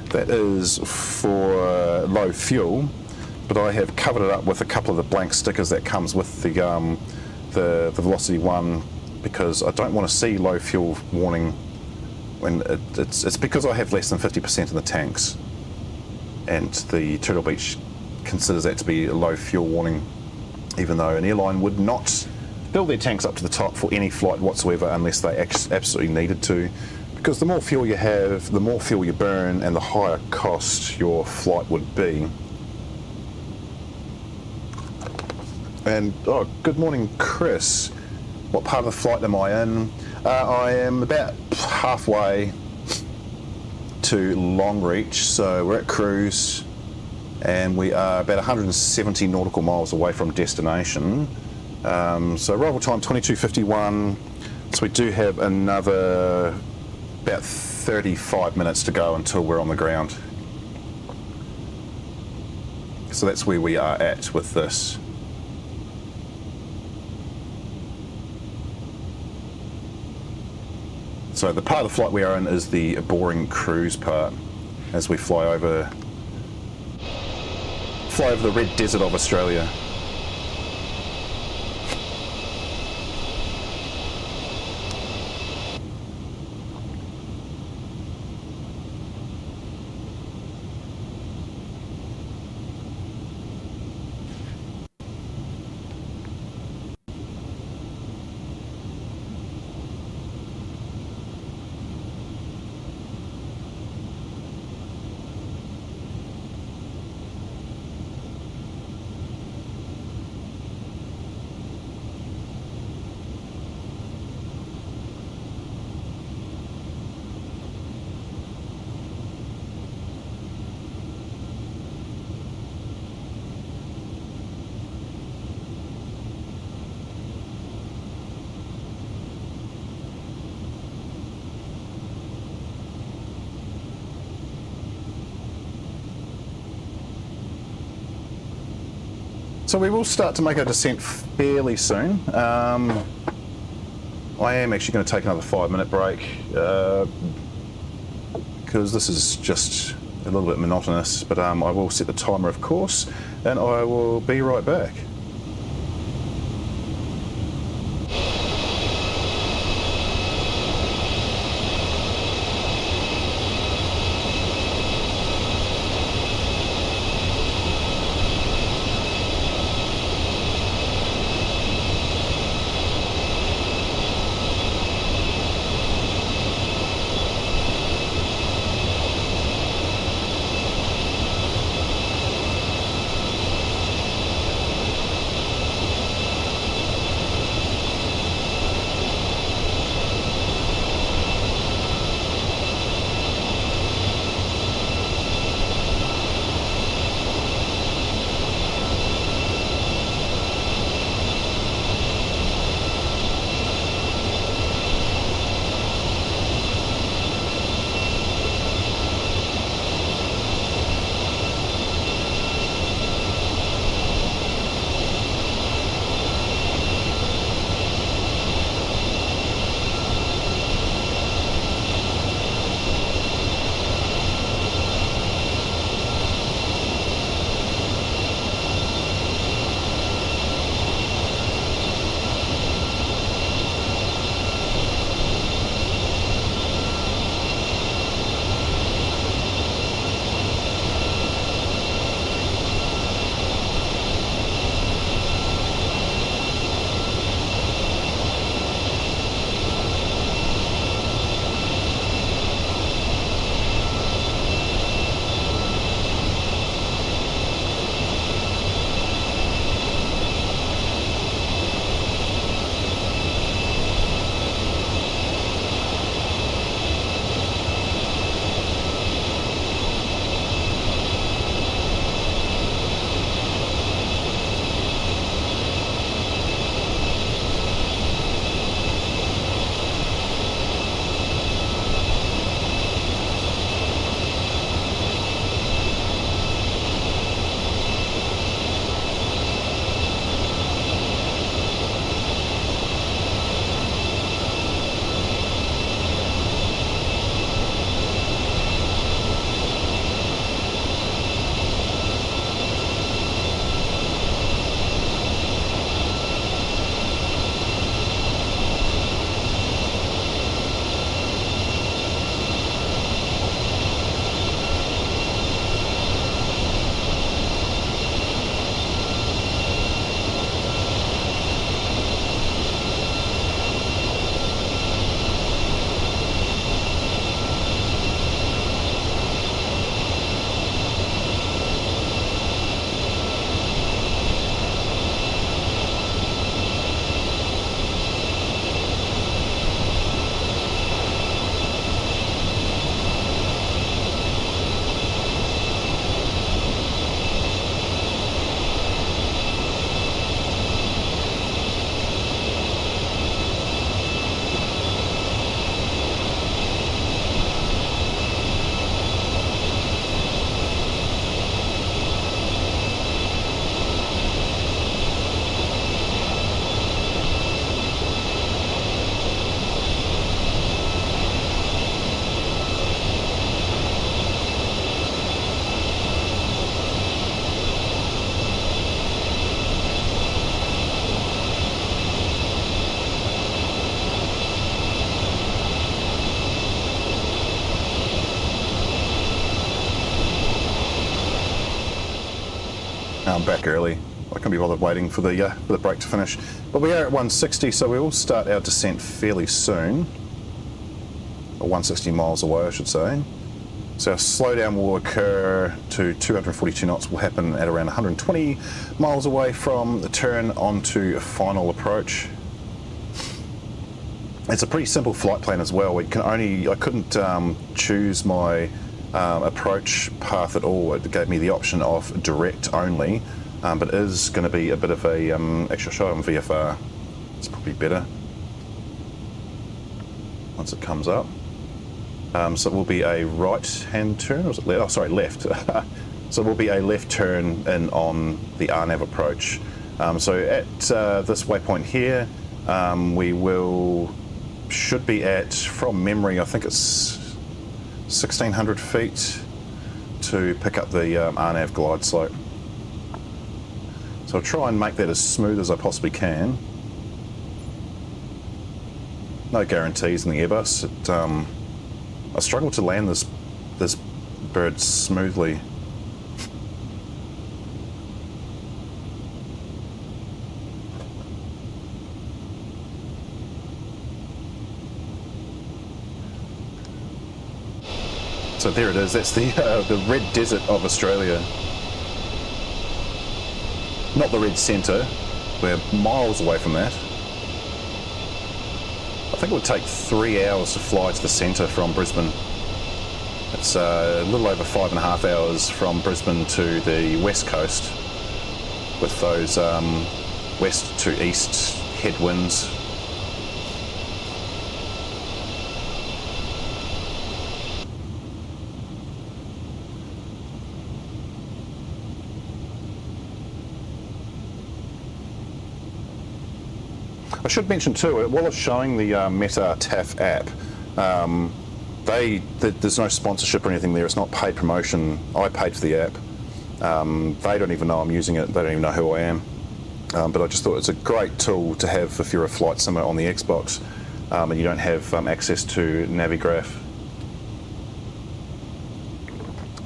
That is for low fuel, but I have covered it up with a couple of the blank stickers that comes with the Velocity one, because I don't want to see low fuel warning when it's because I have less than 50% in the tanks. And the Turtlebeach considers that to be a low fuel warning, even though an airline would not fill their tanks up to the top for any flight whatsoever unless they absolutely needed to, because the more fuel you have, the more fuel you burn, and the higher cost your flight would be. And oh, good morning, Chris. What part of the flight am I in? I am about halfway to Longreach, so we're at cruise and we are about 170 nautical miles away from destination. So arrival time 22:51, so we do have another about 35 minutes to go until we're on the ground. So that's where we are at with this. So the part of the flight we are in is the boring cruise part, as we fly over the red desert of Australia. So we will start to make our descent fairly soon. I am actually going to take another 5-minute break because this is just a little bit monotonous, but I will set the timer, of course, and I will be right back. I'm back early. I can't be bothered waiting for the break to finish. But we are at 160, so we will start our descent fairly soon. Or 160 miles away, I should say. So our slowdown will occur to 242 knots, will happen at around 120 miles away from the turn onto a final approach. It's a pretty simple flight plan as well. I couldn't choose my approach path at all. It gave me the option of direct only, but it is going to be a bit of a, actually I'll show it on VFR, it's probably better once it comes up. So it will be a right-hand turn, or is it left? Oh, sorry, left. So it will be a left turn in on the RNAV approach. So at this waypoint here, we should be at, from memory, I think it's 1,600 feet to pick up the RNAV glide slope. So I'll try and make that as smooth as I possibly can. No guarantees in the Airbus. I struggle to land this bird smoothly. So there it is. That's the red desert of Australia. Not the red centre. We're miles away from that. I think it would take 3 hours to fly to the centre from Brisbane. It's a little over 5.5 hours from Brisbane to the west coast, with those west to east headwinds. I should mention too, while it's showing the Metar-TAF app, there's no sponsorship or anything there. It's not paid promotion. I paid for the app. They don't even know I'm using it. They don't even know who I am. But I just thought it's a great tool to have if you're a flight simmer on the Xbox and you don't have access to Navigraph.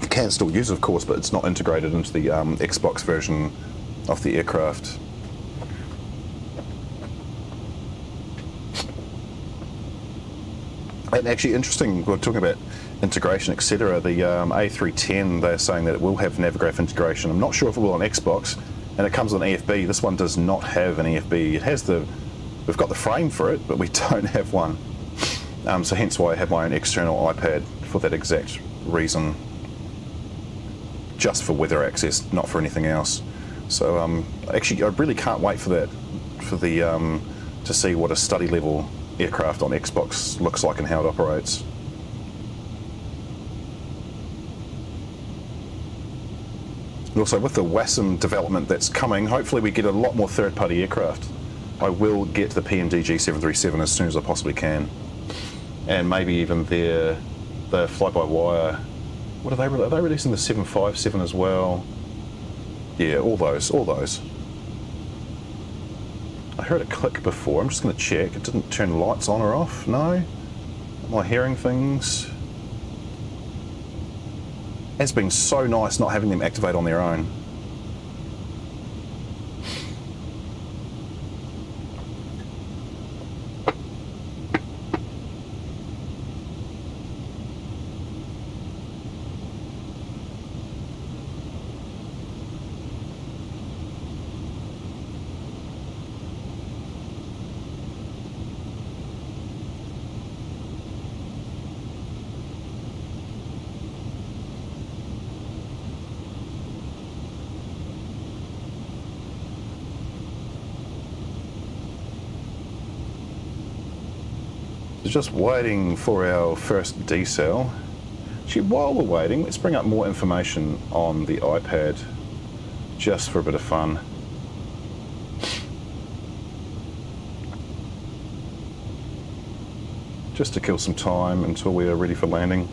You can still use it, of course, but it's not integrated into the Xbox version of the aircraft. And actually, interesting, we're talking about integration, etc. The A310, they're saying that it will have Navigraph integration. I'm not sure if it will on Xbox, and it comes on EFB. This one does not have an EFB. It has we've got the frame for it, but we don't have one. So hence why I have my own external iPad for that exact reason. Just for weather access, not for anything else. So actually, I really can't wait for that, to see what a study level aircraft on Xbox looks like and how it operates. And also with the WASM development that's coming, hopefully we get a lot more third-party aircraft. I will get the PNDG 737 as soon as I possibly can. And maybe even the fly-by-wire. What are they releasing the 757 as well? Yeah, all those. I heard it click before. I'm just going to check. It didn't turn lights on or off. No? Am I hearing things? It's been so nice not having them activate on their own. Just waiting for our first decel. Actually, while we're waiting, let's bring up more information on the iPad, just for a bit of fun. Just to kill some time until we are ready for landing.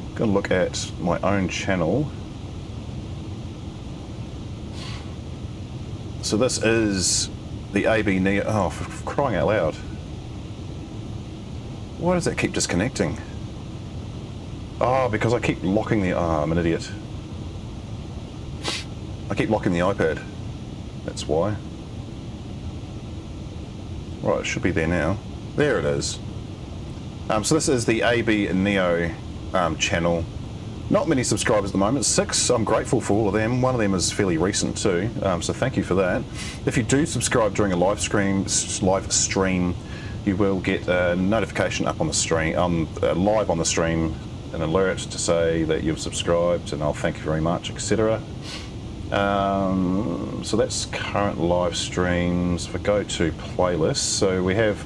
I'm going to look at my own channel. So this is the AB Neo. Oh, for crying out loud. Why does that keep disconnecting? Oh, because I keep locking the... Oh, I'm an idiot. I keep locking the iPad. That's why. Right, it should be there now. There it is. So this is the AB Neo channel. Not many subscribers at the moment, 6. I'm grateful for all of them. One of them is fairly recent too, so thank you for that. If you do subscribe during a live stream, you will get a notification up on the stream, live on the stream, an alert to say that you've subscribed, and I'll thank you very much, etc. So that's current live streams. If I go to playlists, so we have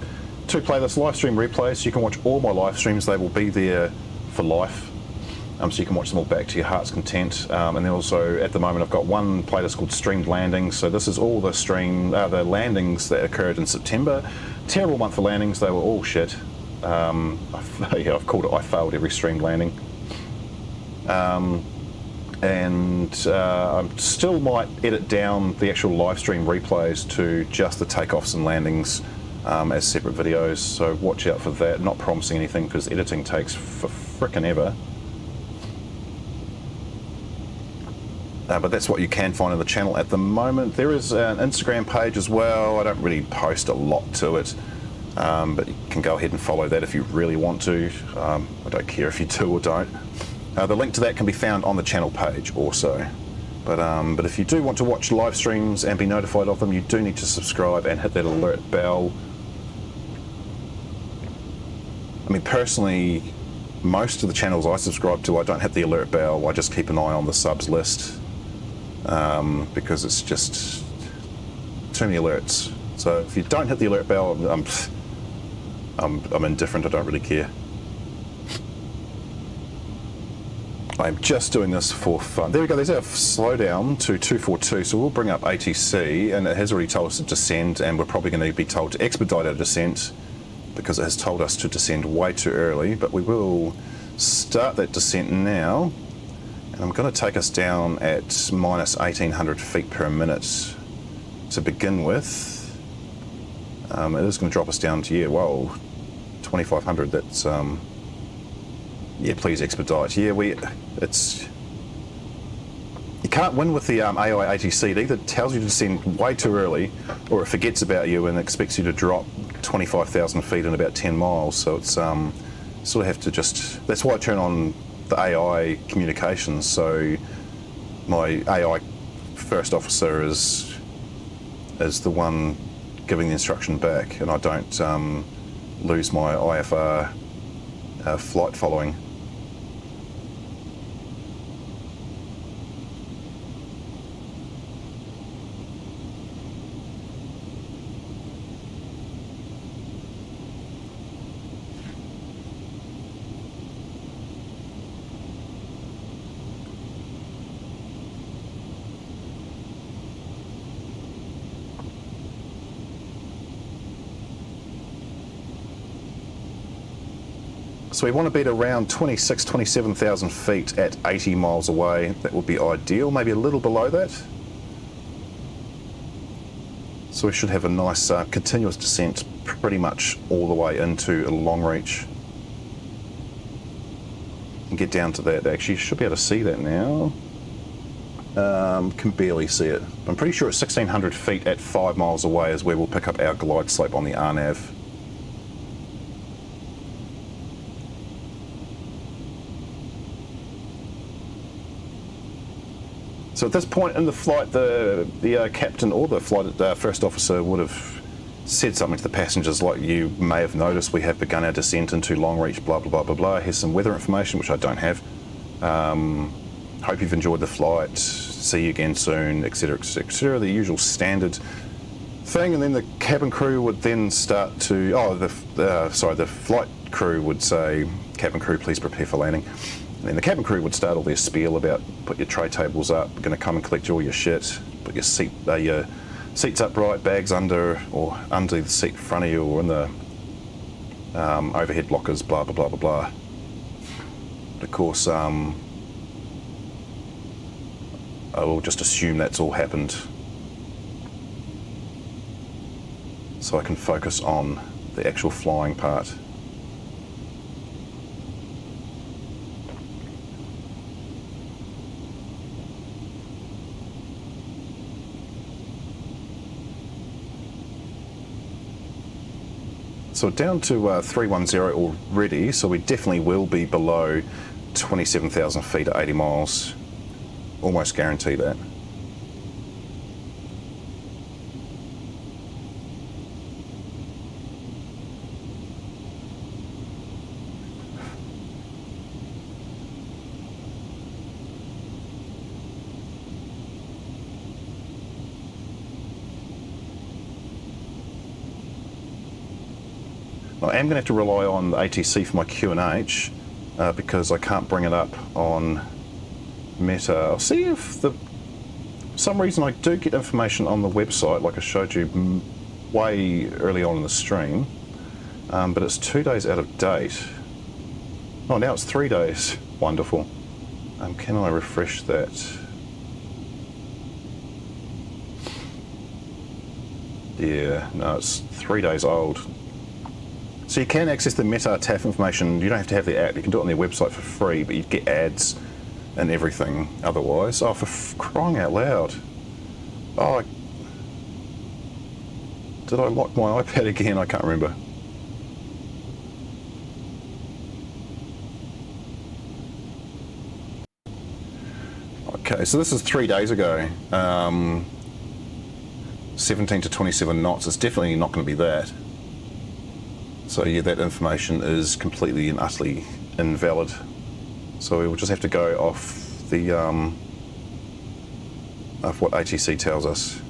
2 playlists, live stream replays, so you can watch all my live streams. They will be there for life. so you can watch them all back to your heart's content. And then also at the moment I've got one playlist called Streamed Landings. So this is all the landings that occurred in September. Terrible month for landings, they were all shit. I've called it I failed every streamed landing. I still might edit down the actual live stream replays to just the takeoffs and landings as separate videos, so watch out for that. Not promising anything because editing takes for frickin' ever. But that's what you can find on the channel at the moment. There is an Instagram page as well. I don't really post a lot to it, but you can go ahead and follow that if you really want to. I don't care if you do or don't. The link to that can be found on the channel page also. But if you do want to watch live streams and be notified of them, you do need to subscribe and hit that alert bell. I mean, personally, most of the channels I subscribe to, I don't hit the alert bell. I just keep an eye on the subs list because it's just too many alerts. So if you don't hit the alert bell, I'm indifferent. I don't really care. I'm just doing this for fun. There we go, there's our slowdown to 242, so we'll bring up ATC, and it has already told us to descend, and we're probably going to be told to expedite our descent because it has told us to descend way too early, but we will start that descent now, and I'm going to take us down at minus 1800 feet per minute to begin with. It is going to drop us down to, 2500, that's... yeah, please expedite. Yeah, you can't win with the AI ATC. It either tells you to descend way too early, or it forgets about you and expects you to drop 25,000 feet in about 10 miles. So it's sort of have to just. That's why I turn on the AI communications. So my AI first officer is the one giving the instruction back, and I don't lose my IFR flight following. So we want to be at around 27,000 feet at 80 miles away. That would be ideal, maybe a little below that. So we should have a nice continuous descent pretty much all the way into Longreach. And get down to that. Actually, you should be able to see that now. Can barely see it. I'm pretty sure it's 1,600 feet at 5 miles away is where we'll pick up our glide slope on the RNAV. So at this point in the flight, the captain or the flight first officer would have said something to the passengers like, you may have noticed we have begun our descent into Longreach, blah, blah, blah, blah, blah. Here's some weather information, which I don't have. Hope you've enjoyed the flight. See you again soon, etc., etc. The usual standard thing. And then the cabin crew would then start to, the flight crew would say, cabin crew, please prepare for landing. And then the cabin crew would start all their spiel about put your tray tables up, going to come and collect all your shit, put your seats upright, bags under the seat in front of you or in the overhead lockers, blah, blah, blah, blah, blah. But of course, I will just assume that's all happened so I can focus on the actual flying part. So down to 310 already, so we definitely will be below 27,000 feet at 80 miles. Almost guarantee that. I am going to have to rely on the ATC for my QNH. because I can't bring it up on Meta. I'll see if for some reason I do get information on the website, like I showed you way early on in the stream, but it's 2 days out of date. Oh, now it's 3 days. Wonderful. Can I refresh that? Yeah, no, it's 3 days old. So you can access the Metar-TAF information. You don't have to have the app. You can do it on their website for free, but you get ads and everything otherwise. Oh, for crying out loud. Oh, did I lock my iPad again? I can't remember. Okay, so this is 3 days ago. 17 to 27 knots. It's definitely not going to be that. So yeah, that information is completely and utterly invalid. So we will just have to go off the of what ATC tells us.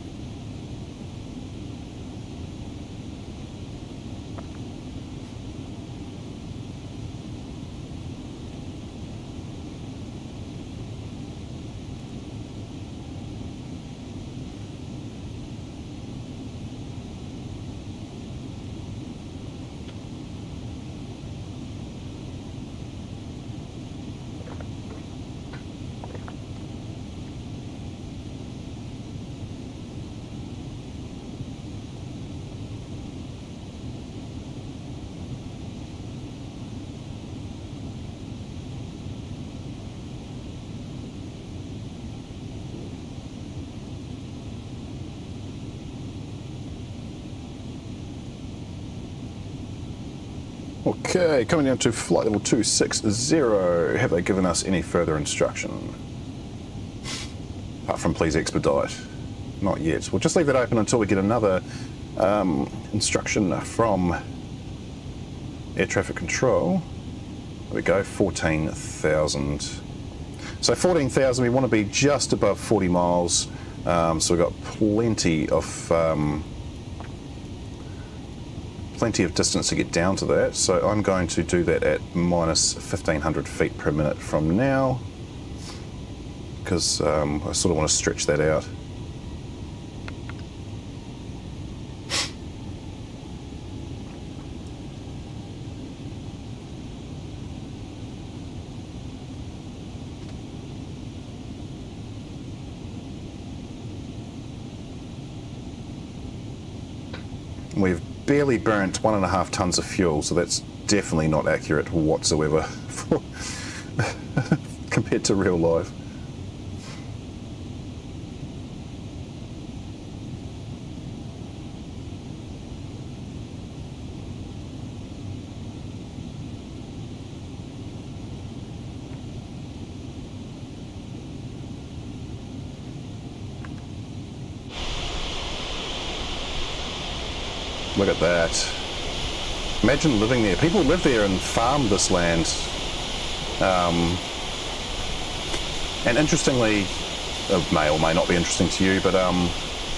Okay, coming down to flight level 260. Have they given us any further instruction? Apart from please expedite. Not yet. We'll just leave that open until we get another instruction from air traffic control. There we go, 14,000. So 14,000, we want to be just above 40 miles. So we've got plenty of distance to get down to that. So I'm going to do that at minus 1,500 feet per minute from now, because I sort of want to stretch that out. We've barely burnt 1.5 tons of fuel, so that's definitely not accurate whatsoever compared to real life. Look at that. Imagine living there. People live there and farm this land. And interestingly, it may or may not be interesting to you, but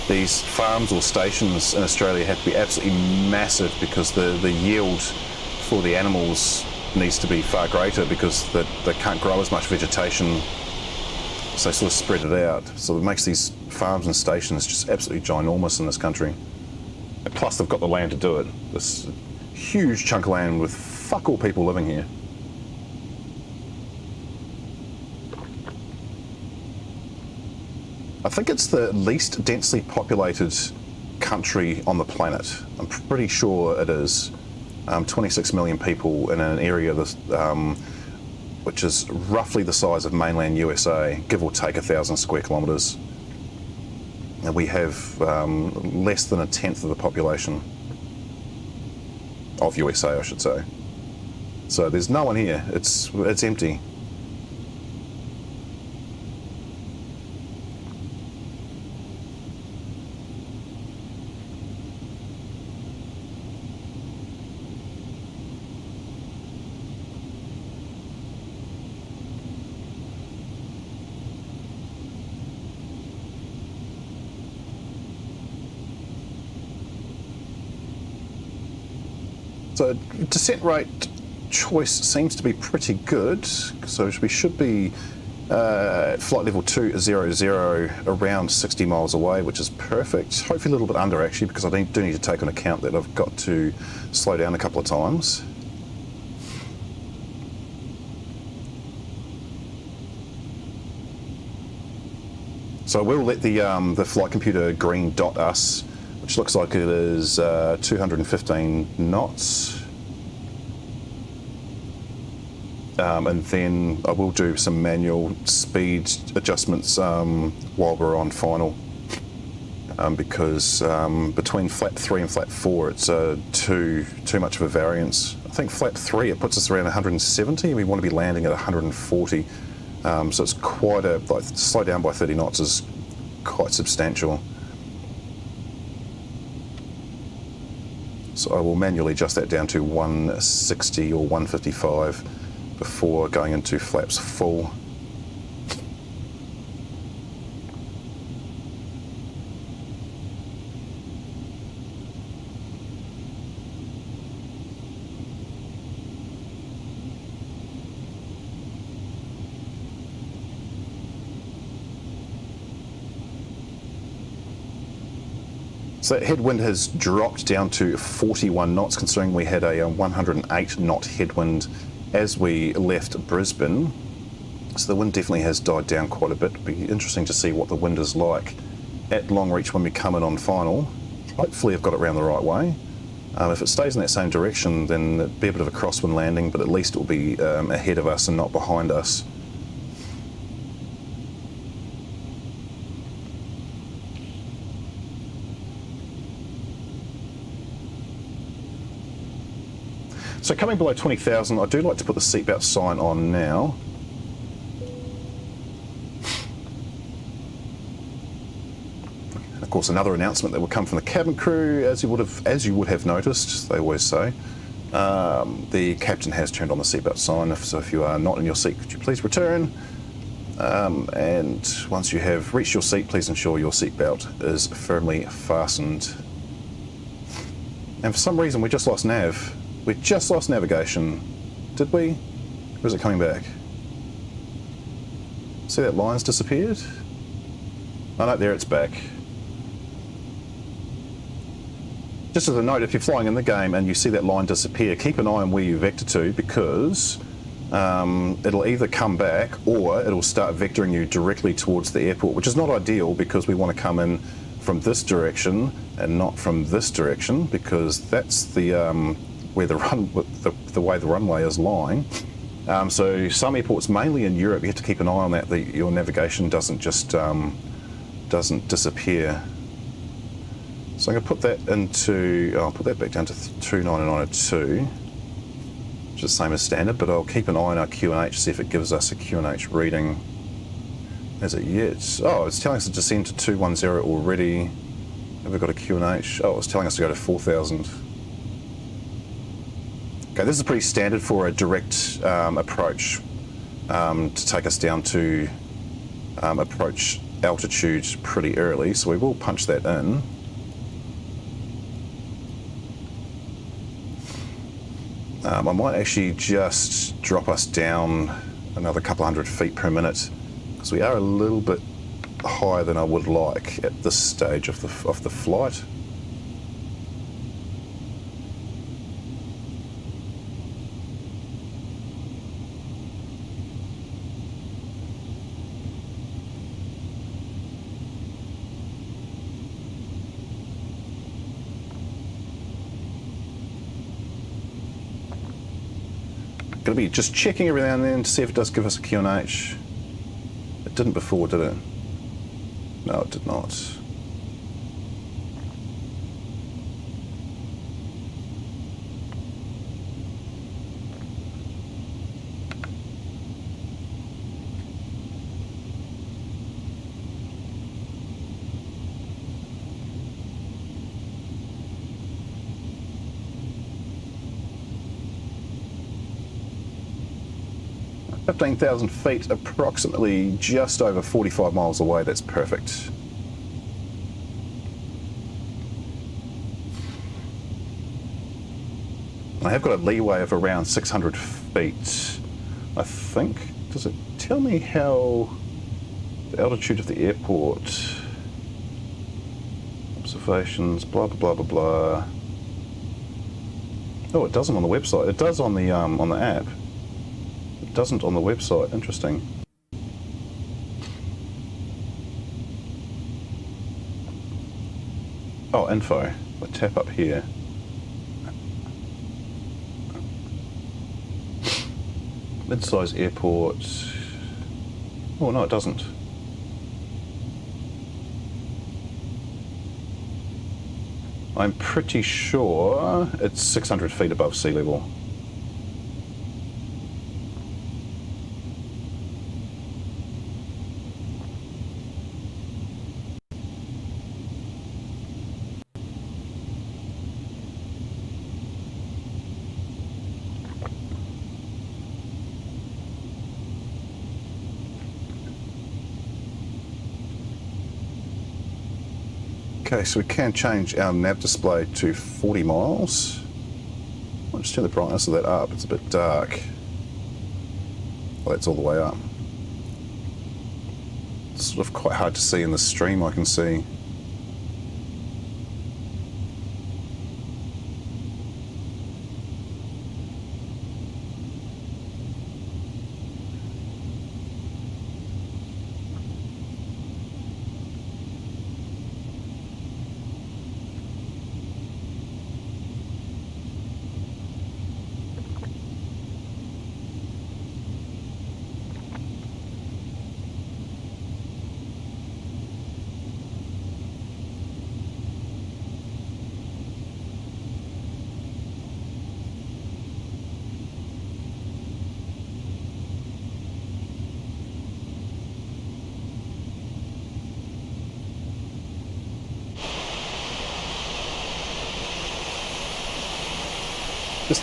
these farms or stations in Australia have to be absolutely massive, because the yield for the animals needs to be far greater, because they can't grow as much vegetation, so they sort of spread it out. So it makes these farms and stations just absolutely ginormous in this country. And plus they've got the land to do it. This huge chunk of land with fuck all people living here. I think it's the least densely populated country on the planet. I'm pretty sure it is. 26 million people in an area this, which is roughly the size of mainland USA, give or take 1,000 square kilometres. And we have less than 1/10 of the population of USA, I should say. So there's no one here. It's empty. So descent rate choice seems to be pretty good, so we should be flight level 200 around 60 miles away, which is perfect. Hopefully a little bit under actually, because I do need to take on account that I've got to slow down a couple of times. So I will let the flight computer green dot us, which looks like it is 215 knots. And then I will do some manual speed adjustments while we're on final, because between flap 3 and flap 4 it's too much of a variance. I think flap 3 it puts us around 170 and we want to be landing at 140, so it's quite a, like, slow down by 30 knots is quite substantial. So I will manually adjust that down to 160 or 155 before going into flaps full. So that headwind has dropped down to 41 knots, considering we had a 108 knot headwind as we left Brisbane. So the wind definitely has died down quite a bit. It'll be interesting to see what the wind is like at Longreach when we come in on final. Hopefully I've got it around the right way. If it stays in that same direction, then it'll be a bit of a crosswind landing, but at least it will be ahead of us and not behind us. So coming below 20,000, I do like to put the seatbelt sign on now. Of course, another announcement that will come from the cabin crew, as you would have noticed, they always say, the captain has turned on the seatbelt sign. So if you are not in your seat, could you please return? And once you have reached your seat, please ensure your seatbelt is firmly fastened. And for some reason, we just lost nav. We just lost navigation. Did we? Or is it coming back? See that line's disappeared? Oh no, there it's back. Just as a note, if you're flying in the game and you see that line disappear, keep an eye on where you vector to, because it'll either come back or it'll start vectoring you directly towards the airport, which is not ideal because we want to come in from this direction and not from this direction, because that's the where the way the runway is lying. So some airports, mainly in Europe, you have to keep an eye on that your navigation doesn't just doesn't disappear. So I'm going to put that into, I'll put that back down to 29902, which is the same as standard, but I'll keep an eye on our QNH, see if it gives us a QNH reading. Is it yet? Oh, it's telling us to descend to 210 already. Have we got a QNH? Oh, it's telling us to go to 4,000. Okay, this is pretty standard for a direct approach to take us down to approach altitude pretty early, so we will punch that in. I might actually just drop us down another couple hundred feet per minute, because we are a little bit higher than I would like at this stage of the flight. Going to be just checking every now and then to see if it does give us a QNH. It didn't before, did it? No, it did not. $15,000 feet, approximately just over 45 miles away. That's perfect. I have got a leeway of around 600 feet, I think. Does it tell me how the altitude of the airport? Observations, blah, blah, blah, blah, blah. Oh, it doesn't on the website. It does on the app. It doesn't on the website. Interesting. Oh, info. I tap up here. Mid-size airport. Oh, no, it doesn't. I'm pretty sure it's 600 feet above sea level. Okay, so we can change our nav display to 40 miles. I'll just turn the brightness of that up, it's a bit dark. Well, that's all the way up. It's sort of quite hard to see in the stream, I can see.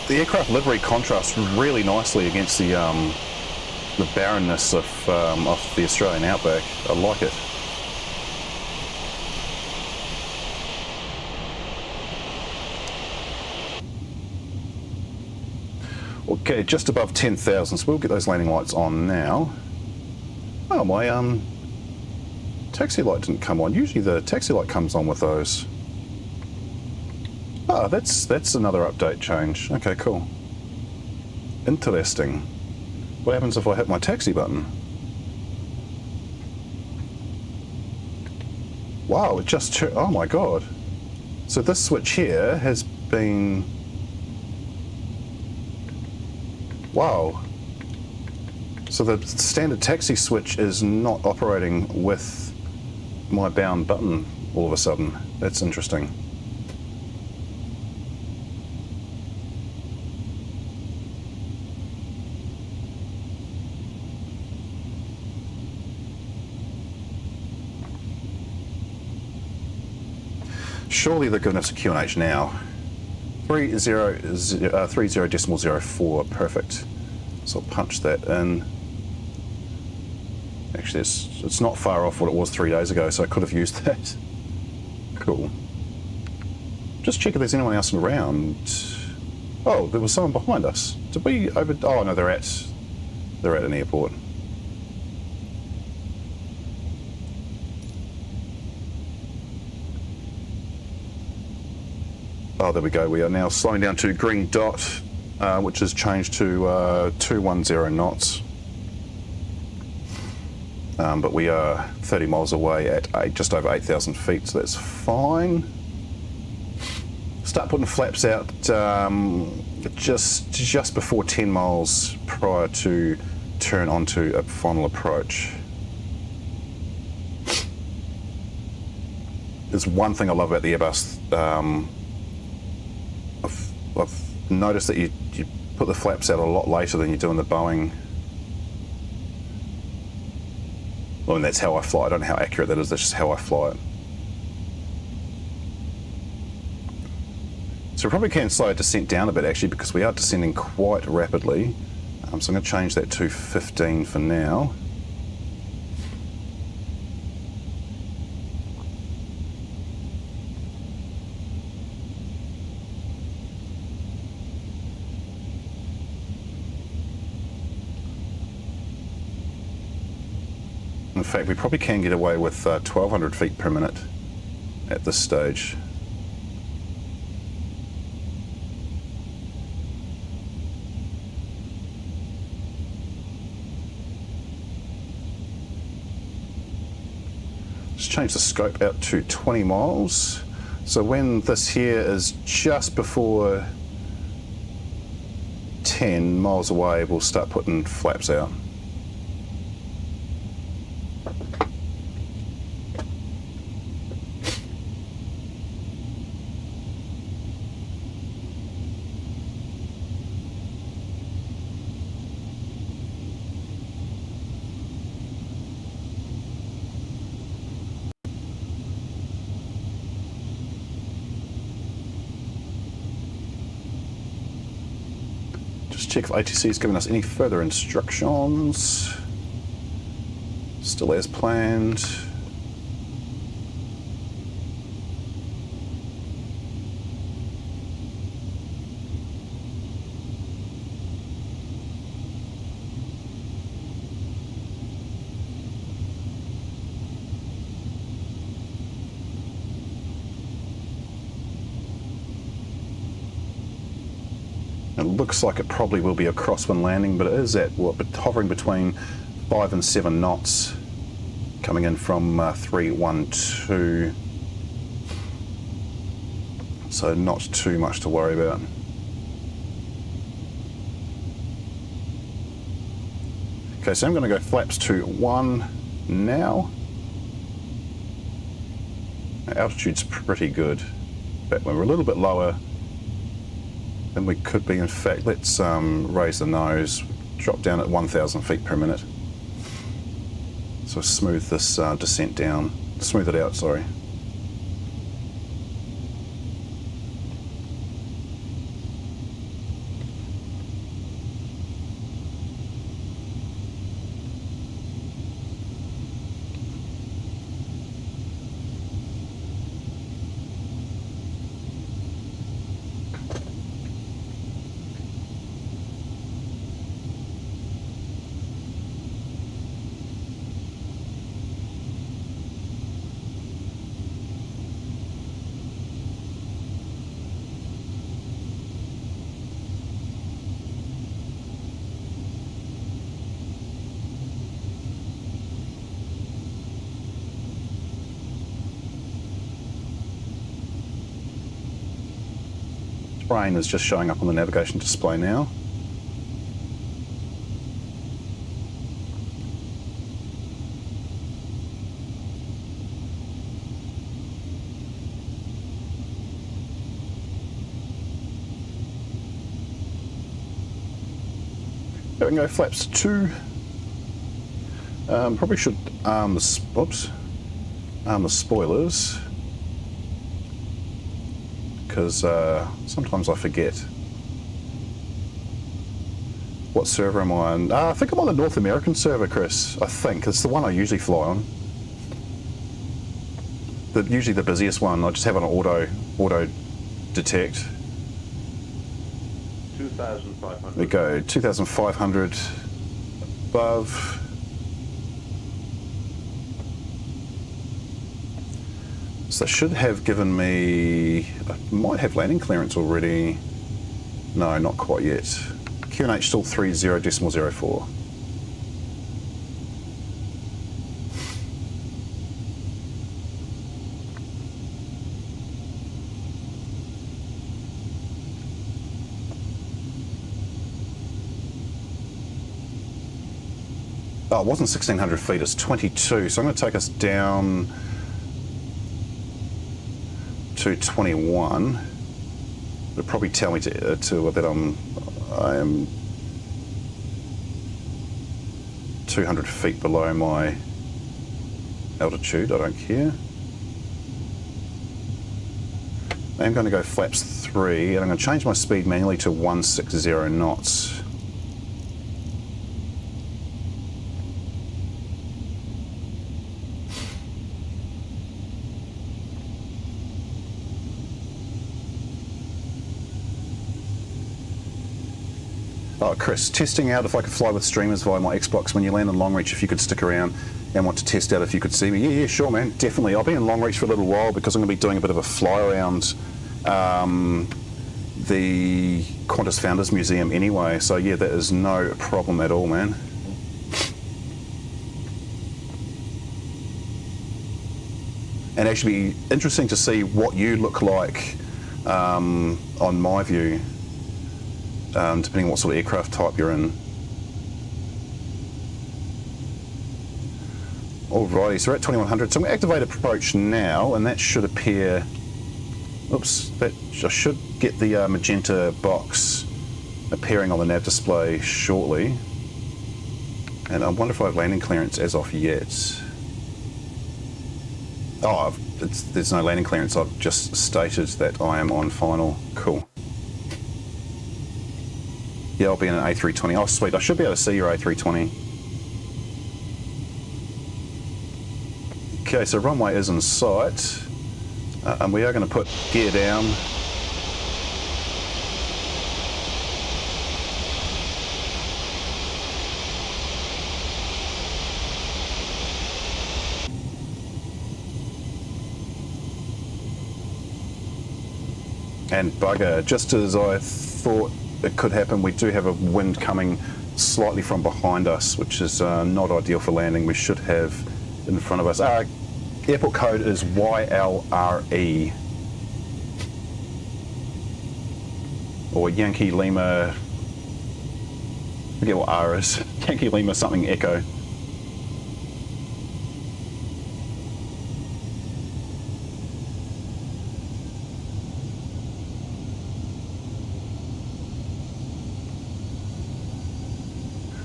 The aircraft livery contrasts really nicely against the barrenness of the Australian outback. I like it. Okay, just above 10,000, so we'll get those landing lights on now. Oh, my taxi light didn't come on. Usually the taxi light comes on with those. Ah, that's another update change. Okay, cool. Interesting. What happens if I hit my taxi button? Wow, it just oh my god. So this switch here has been... Wow. So the standard taxi switch is not operating with my bound button all of a sudden. That's interesting. Surely they're giving us a QNH now. 30.04, perfect. So I'll punch that in. Actually, it's not far off what it was 3 days ago, so I could have used that. Cool. Just check if there's anyone else around. Oh, there was someone behind us. Did we over... Oh, no, they're at an airport. Oh, there we go. We are now slowing down to green dot, which has changed to 210 knots. But we are 30 miles away at just over 8,000 feet, so that's fine. Start putting flaps out just before 10 miles prior to turn onto a final approach. There's one thing I love about the Airbus. I've noticed that you put the flaps out a lot later than you do in the Boeing. Well, and that's how I fly. I don't know how accurate that is, that's just how I fly it. So we probably can slow our descent down a bit actually, because we are descending quite rapidly. So I'm going to change that to 15 for now. In fact, we probably can get away with 1200 feet per minute at this stage. Let's change the scope out to 20 miles. So when this here is just before 10 miles away, we'll start putting flaps out. Check if ATC has given us any further instructions. Still as planned. It looks like it probably will be a crosswind landing, but it is at what, hovering between 5 and 7 knots, coming in from 312. So not too much to worry about. Okay, so I'm going to go flaps to 1 now. Our altitude's pretty good, but when we're a little bit lower than we could be. In fact, let's raise the nose, drop down at 1,000 feet per minute. So smooth this descent down, smooth it out, sorry. Rain is just showing up on the navigation display now. There we go, flaps 2. Probably should arm the spoilers, because sometimes I forget. What server am I on? I think I'm on the North American server, Chris. I think it's the one I usually fly on. Usually the busiest one. I just have an auto detect. 2,500. There we go, 2,500 above. So they should have given me, I might have landing clearance already. No, not quite yet. QNH still 30.04. Oh, it wasn't 1,600 feet, it's 22. So I'm going to take us down to 21. It'll probably tell me that I am 200 feet below my altitude. I don't care. I'm going to go flaps 3, and I'm going to change my speed manually to 160 knots. Oh, Chris, testing out if I could fly with streamers via my Xbox when you land on Longreach, if you could stick around. and want to test out if you could see me. Yeah, sure, man, definitely. I'll be in Longreach for a little while because I'm going to be doing a bit of a fly around the Qantas Founders Museum anyway. So yeah, that is no problem at all, man. And actually be interesting to see what you look like on my view, depending on what sort of aircraft type you're in. Alrighty, so we're at 2100. So I'm going to activate approach now, and that should appear. Oops, that I should get the magenta box appearing on the nav display shortly. And I wonder if I have landing clearance as of yet. Oh, there's no landing clearance. I've just stated that I am on final. Cool. Yeah, I'll be in an A320. Oh, sweet. I should be able to see your A320. Okay, so runway is in sight. And we are going to put gear down. And bugger, just as I thought it could happen, we do have a wind coming slightly from behind us, which is not ideal for landing. We should have in front of us. Airport code is YLRE. Or Yankee Lima, I forget what R is. Yankee Lima something Echo.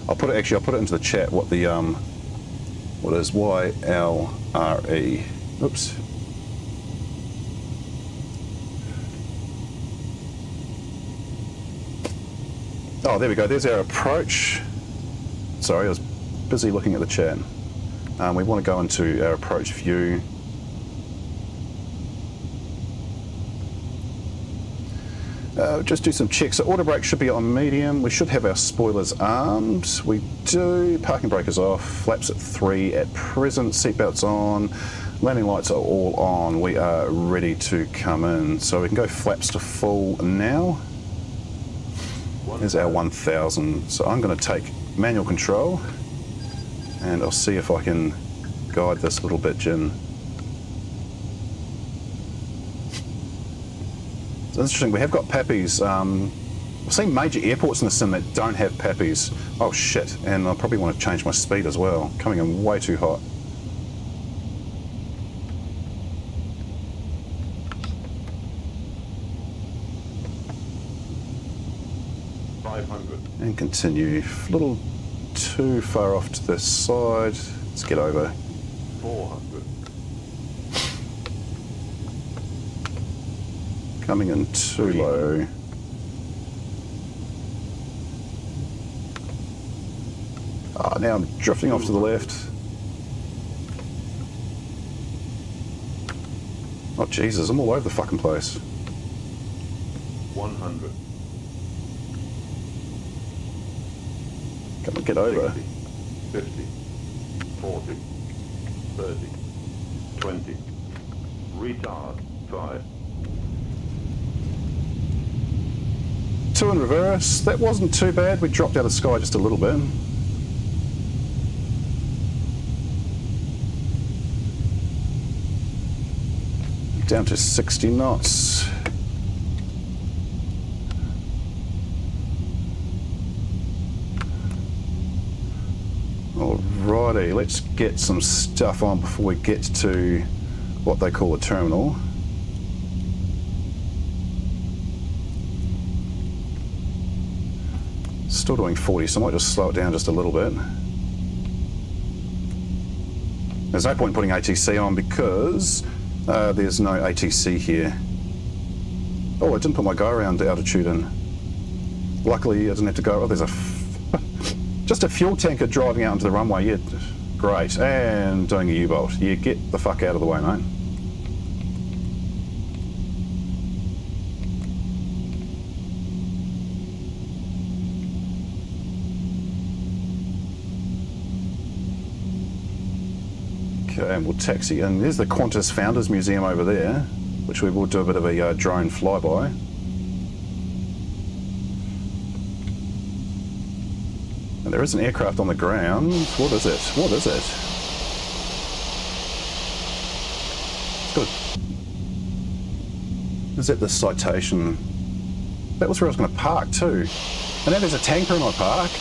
I'll put it into the chat what the what is YLRE. Oops. Oh, there we go. There's our approach. Sorry, I was busy looking at the chat. We want to go into our approach view. Just do some checks. So auto brake should be on medium. We should have our spoilers armed. We do. Parking brake is off. Flaps at 3 at present. Seatbelts on. Landing lights are all on. We are ready to come in. So we can go flaps to full now. There's our 1000. So I'm going to take manual control and I'll see if I can guide this little bit, Jin. It's interesting, we have got PAPIs. I've seen major airports in the sim that don't have PAPIs. Oh shit, and I probably want to change my speed as well. Coming in way too hot. And continue. A little too far off to the side. Let's get over. 400. Coming in too low. Ah, now I'm drifting off to the left. Oh Jesus, I'm all over the fucking place. 100. Come on, get over. 60, 50, 40, 30, 20. Retard 5. 2 in reverse. That wasn't too bad. We dropped out of the sky just a little bit. Down to 60 knots. Alrighty, let's get some stuff on before we get to what they call a terminal. Still doing 40, so I might just slow it down just a little bit. There's no point putting ATC on because there's no ATC here. Oh, I didn't put my go around altitude in. Luckily, I didn't have to go. Oh, there's just a fuel tanker driving out onto the runway. Yeah, great. And doing a U-bolt. Yeah, get the fuck out of the way, mate. Okay, and we'll taxi in. There's the Qantas Founders Museum over there, which we will do a bit of a drone flyby. And there is an aircraft on the ground. What is it? What is it? Good. Is that the citation? That was where I was going to park too. And now there's a tanker in my park.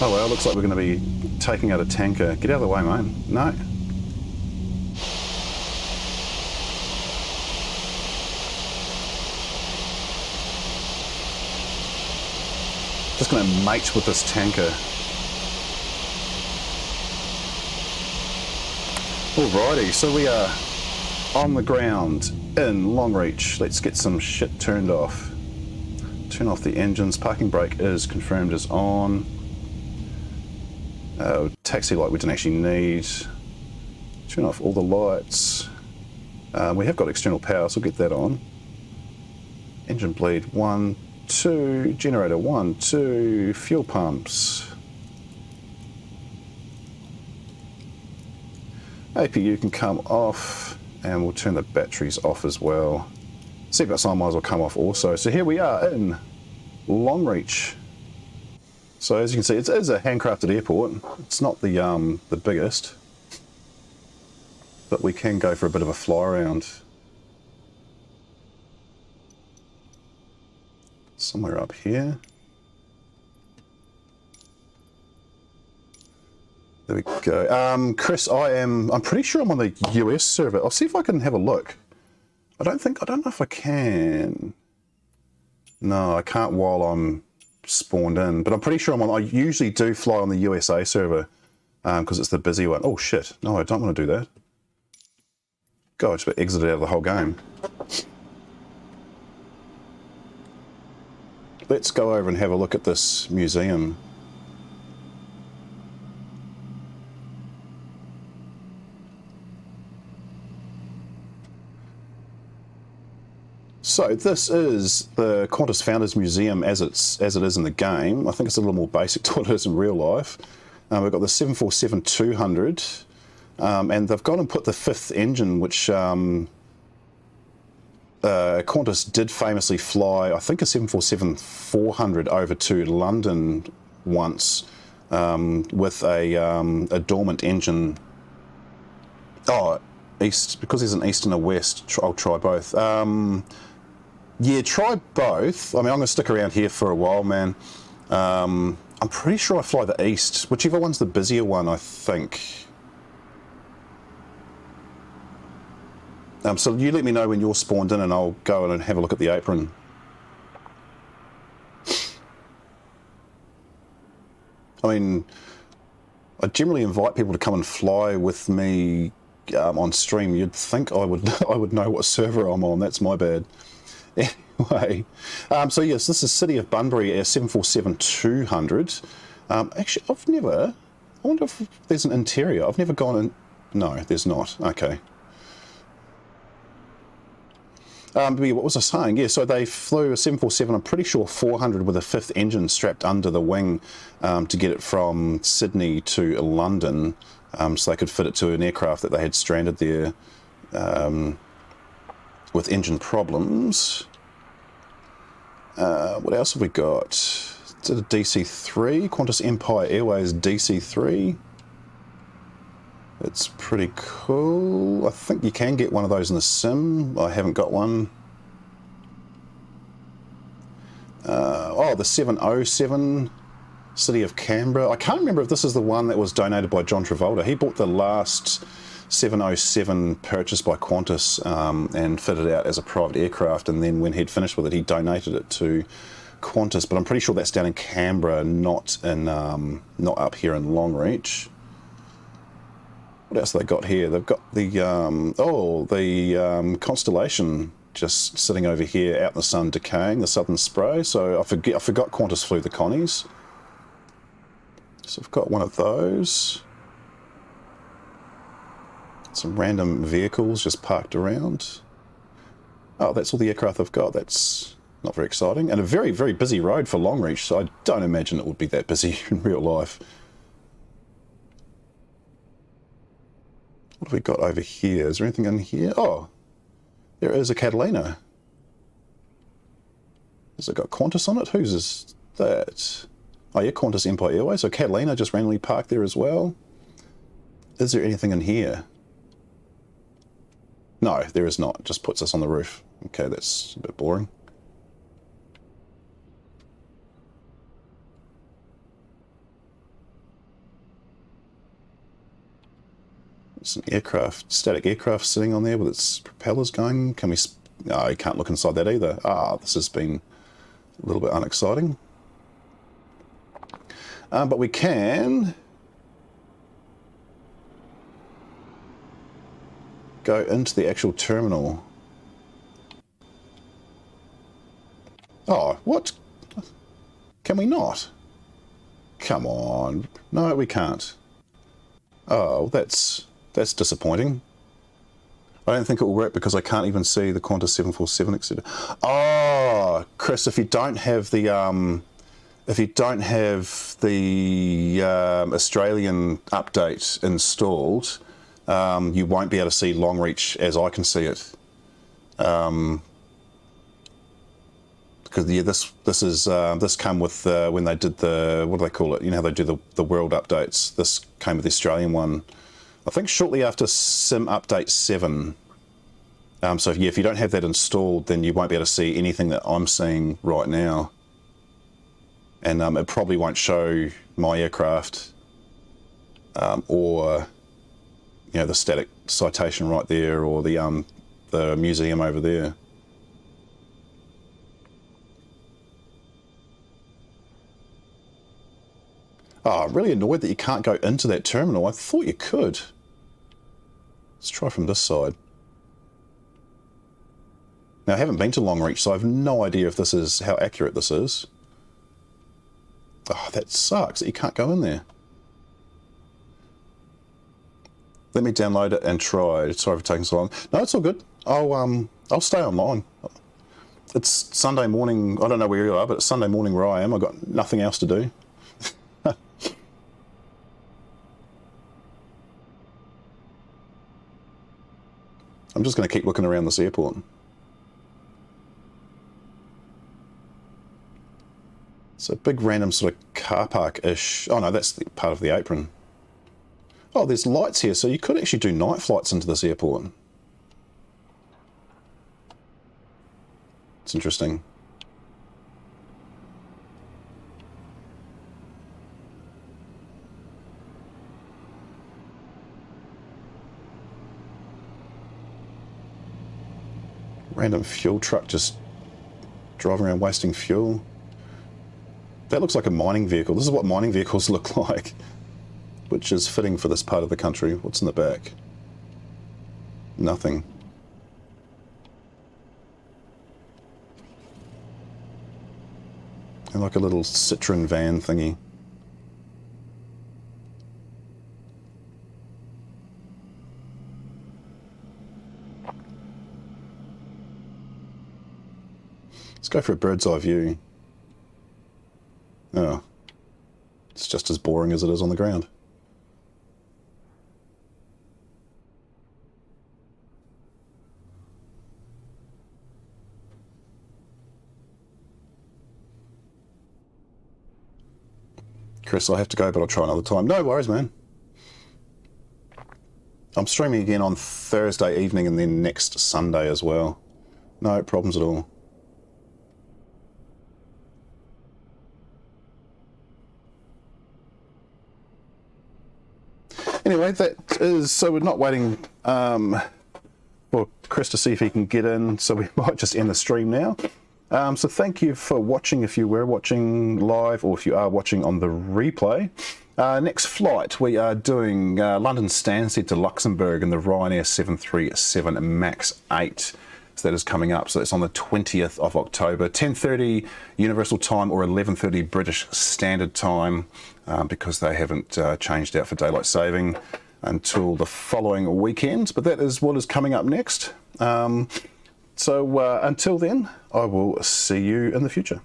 Oh well, looks like we're going to be taking out a tanker. Get out of the way, mate. No. Just going to mate with this tanker. Alrighty, so we are on the ground in Longreach. Let's get some shit turned off. Turn off the engines. Parking brake is confirmed as on. Taxi light we didn't actually need. Turn off all the lights. We have got external power, so we'll get that on. Engine bleed 1, 2, generator 1, 2, fuel pumps. APU can come off, and we'll turn the batteries off as well. Seatbelt sign might as well come off also. So here we are in Longreach. So as you can see, it is a handcrafted airport. It's not the biggest, but we can go for a bit of a fly around. Somewhere up here. There we go. Chris, I'm pretty sure I'm on the US server. I'll see if I can have a look. I don't know if I can. No, I can't while I'm spawned in, but I'm pretty sure I usually do fly on the USA server because it's the busy one. Oh shit, no, I don't want to do that. God, I just exited out of the whole game. Let's go over and have a look at this museum. So this is the Qantas Founders Museum as it is in the game. I think it's a little more basic to what it is in real life. We've got the 747-200, and they've gone and put the 5th engine, which Qantas did famously fly, I think a 747-400 over to London once with a dormant engine. Oh, east, because there's an east and a west, I'll try both. Yeah, try both. I mean, I'm going to stick around here for a while, man. I'm pretty sure I fly the east, whichever one's the busier one, I think. So you let me know when you're spawned in and I'll go in and have a look at the apron. I mean, I generally invite people to come and fly with me on stream. You'd think I would know what server I'm on. That's my bad. Anyway, so yes, this is City of Bunbury, a 747-200. Actually, I wonder if there's an interior. I've never gone in. No, there's not. Okay. But yeah, what was I saying? Yeah, so they flew a 747, I'm pretty sure 400 with a 5th engine strapped under the wing to get it from Sydney to London, so they could fit it to an aircraft that they had stranded there with engine problems. What else have we got? Is it a DC-3? Qantas Empire Airways DC-3. It's pretty cool. I think you can get one of those in the sim. I haven't got one. Oh, the 707 City of Canberra. I can't remember if this is the one that was donated by John Travolta. He bought the last 707 purchased by Qantas and fitted out as a private aircraft, and then when he'd finished with it, he donated it to Qantas. But I'm pretty sure that's down in Canberra, not up here in Longreach. What else have they got here? They've got the Constellation just sitting over here out in the sun decaying, the Southern Spray. So I forgot Qantas flew the Connies. So I've got one of those. Some random vehicles just parked around. Oh, that's all the aircraft I've got. That's not very exciting. And a very, very busy road for Longreach, so I don't imagine it would be that busy in real life. What have we got over here? Is there anything in here? Oh, there is a Catalina. Has it got Qantas on it? Whose is that? Oh yeah, Qantas Empire Airways. So Catalina just randomly parked there as well. Is there anything in here? No, there is not. It just puts us on the roof. Okay, that's a bit boring. There's an aircraft, static aircraft sitting on there with its propellers going. Can we... No, you can't look inside that either. Ah, this has been a little bit unexciting. But we can go into the actual terminal. Oh, what? Can we not? Come on. No, we can't. Oh, that's disappointing. I don't think it will work because I can't even see the Qantas 747, etc. Oh, Chris, if you don't have the Australian update installed, you won't be able to see Longreach as I can see it. Because yeah, this came with when they did the, what do they call it? You know how they do the world updates. This came with the Australian one, I think shortly after Sim Update 7. So yeah, if you don't have that installed, then you won't be able to see anything that I'm seeing right now. And it probably won't show my aircraft or you know, the static citation right there, or the museum over there. Oh, I'm really annoyed that you can't go into that terminal. I thought you could. Let's try from this side. Now, I haven't been to Longreach, so I have no idea if this is how accurate this is. Oh, that sucks that you can't go in there. Let me download it and try. Sorry for taking so long. No, it's all good. I'll stay online. It's Sunday morning. I don't know where you are, but it's Sunday morning where I am. I've got nothing else to do. I'm just going to keep looking around this airport. It's a big random sort of car park-ish. Oh no, that's part of the apron. Oh, there's lights here, so you could actually do night flights into this airport. It's interesting. Random fuel truck just driving around wasting fuel. That looks like a mining vehicle. This is what mining vehicles look like, which is fitting for this part of the country. What's in the back? Nothing. And like a little Citroen van thingy. Let's go for a bird's eye view. Oh, it's just as boring as it is on the ground. Chris, I have to go, but I'll try another time. No worries, man. I'm streaming again on Thursday evening and then next Sunday as well. No problems at all. Anyway, that is, so we're not waiting for Chris to see if he can get in, so we might just end the stream now. So thank you for watching if you were watching live, or if you are watching on the replay. Next flight, we are doing London Stansted to Luxembourg in the Ryanair 737 MAX 8. So that is coming up. So that's on the 20th of October, 10:30 Universal Time or 11:30 British Standard Time, because they haven't changed out for daylight saving until the following weekend. But that is what is coming up next. So until then, I will see you in the future.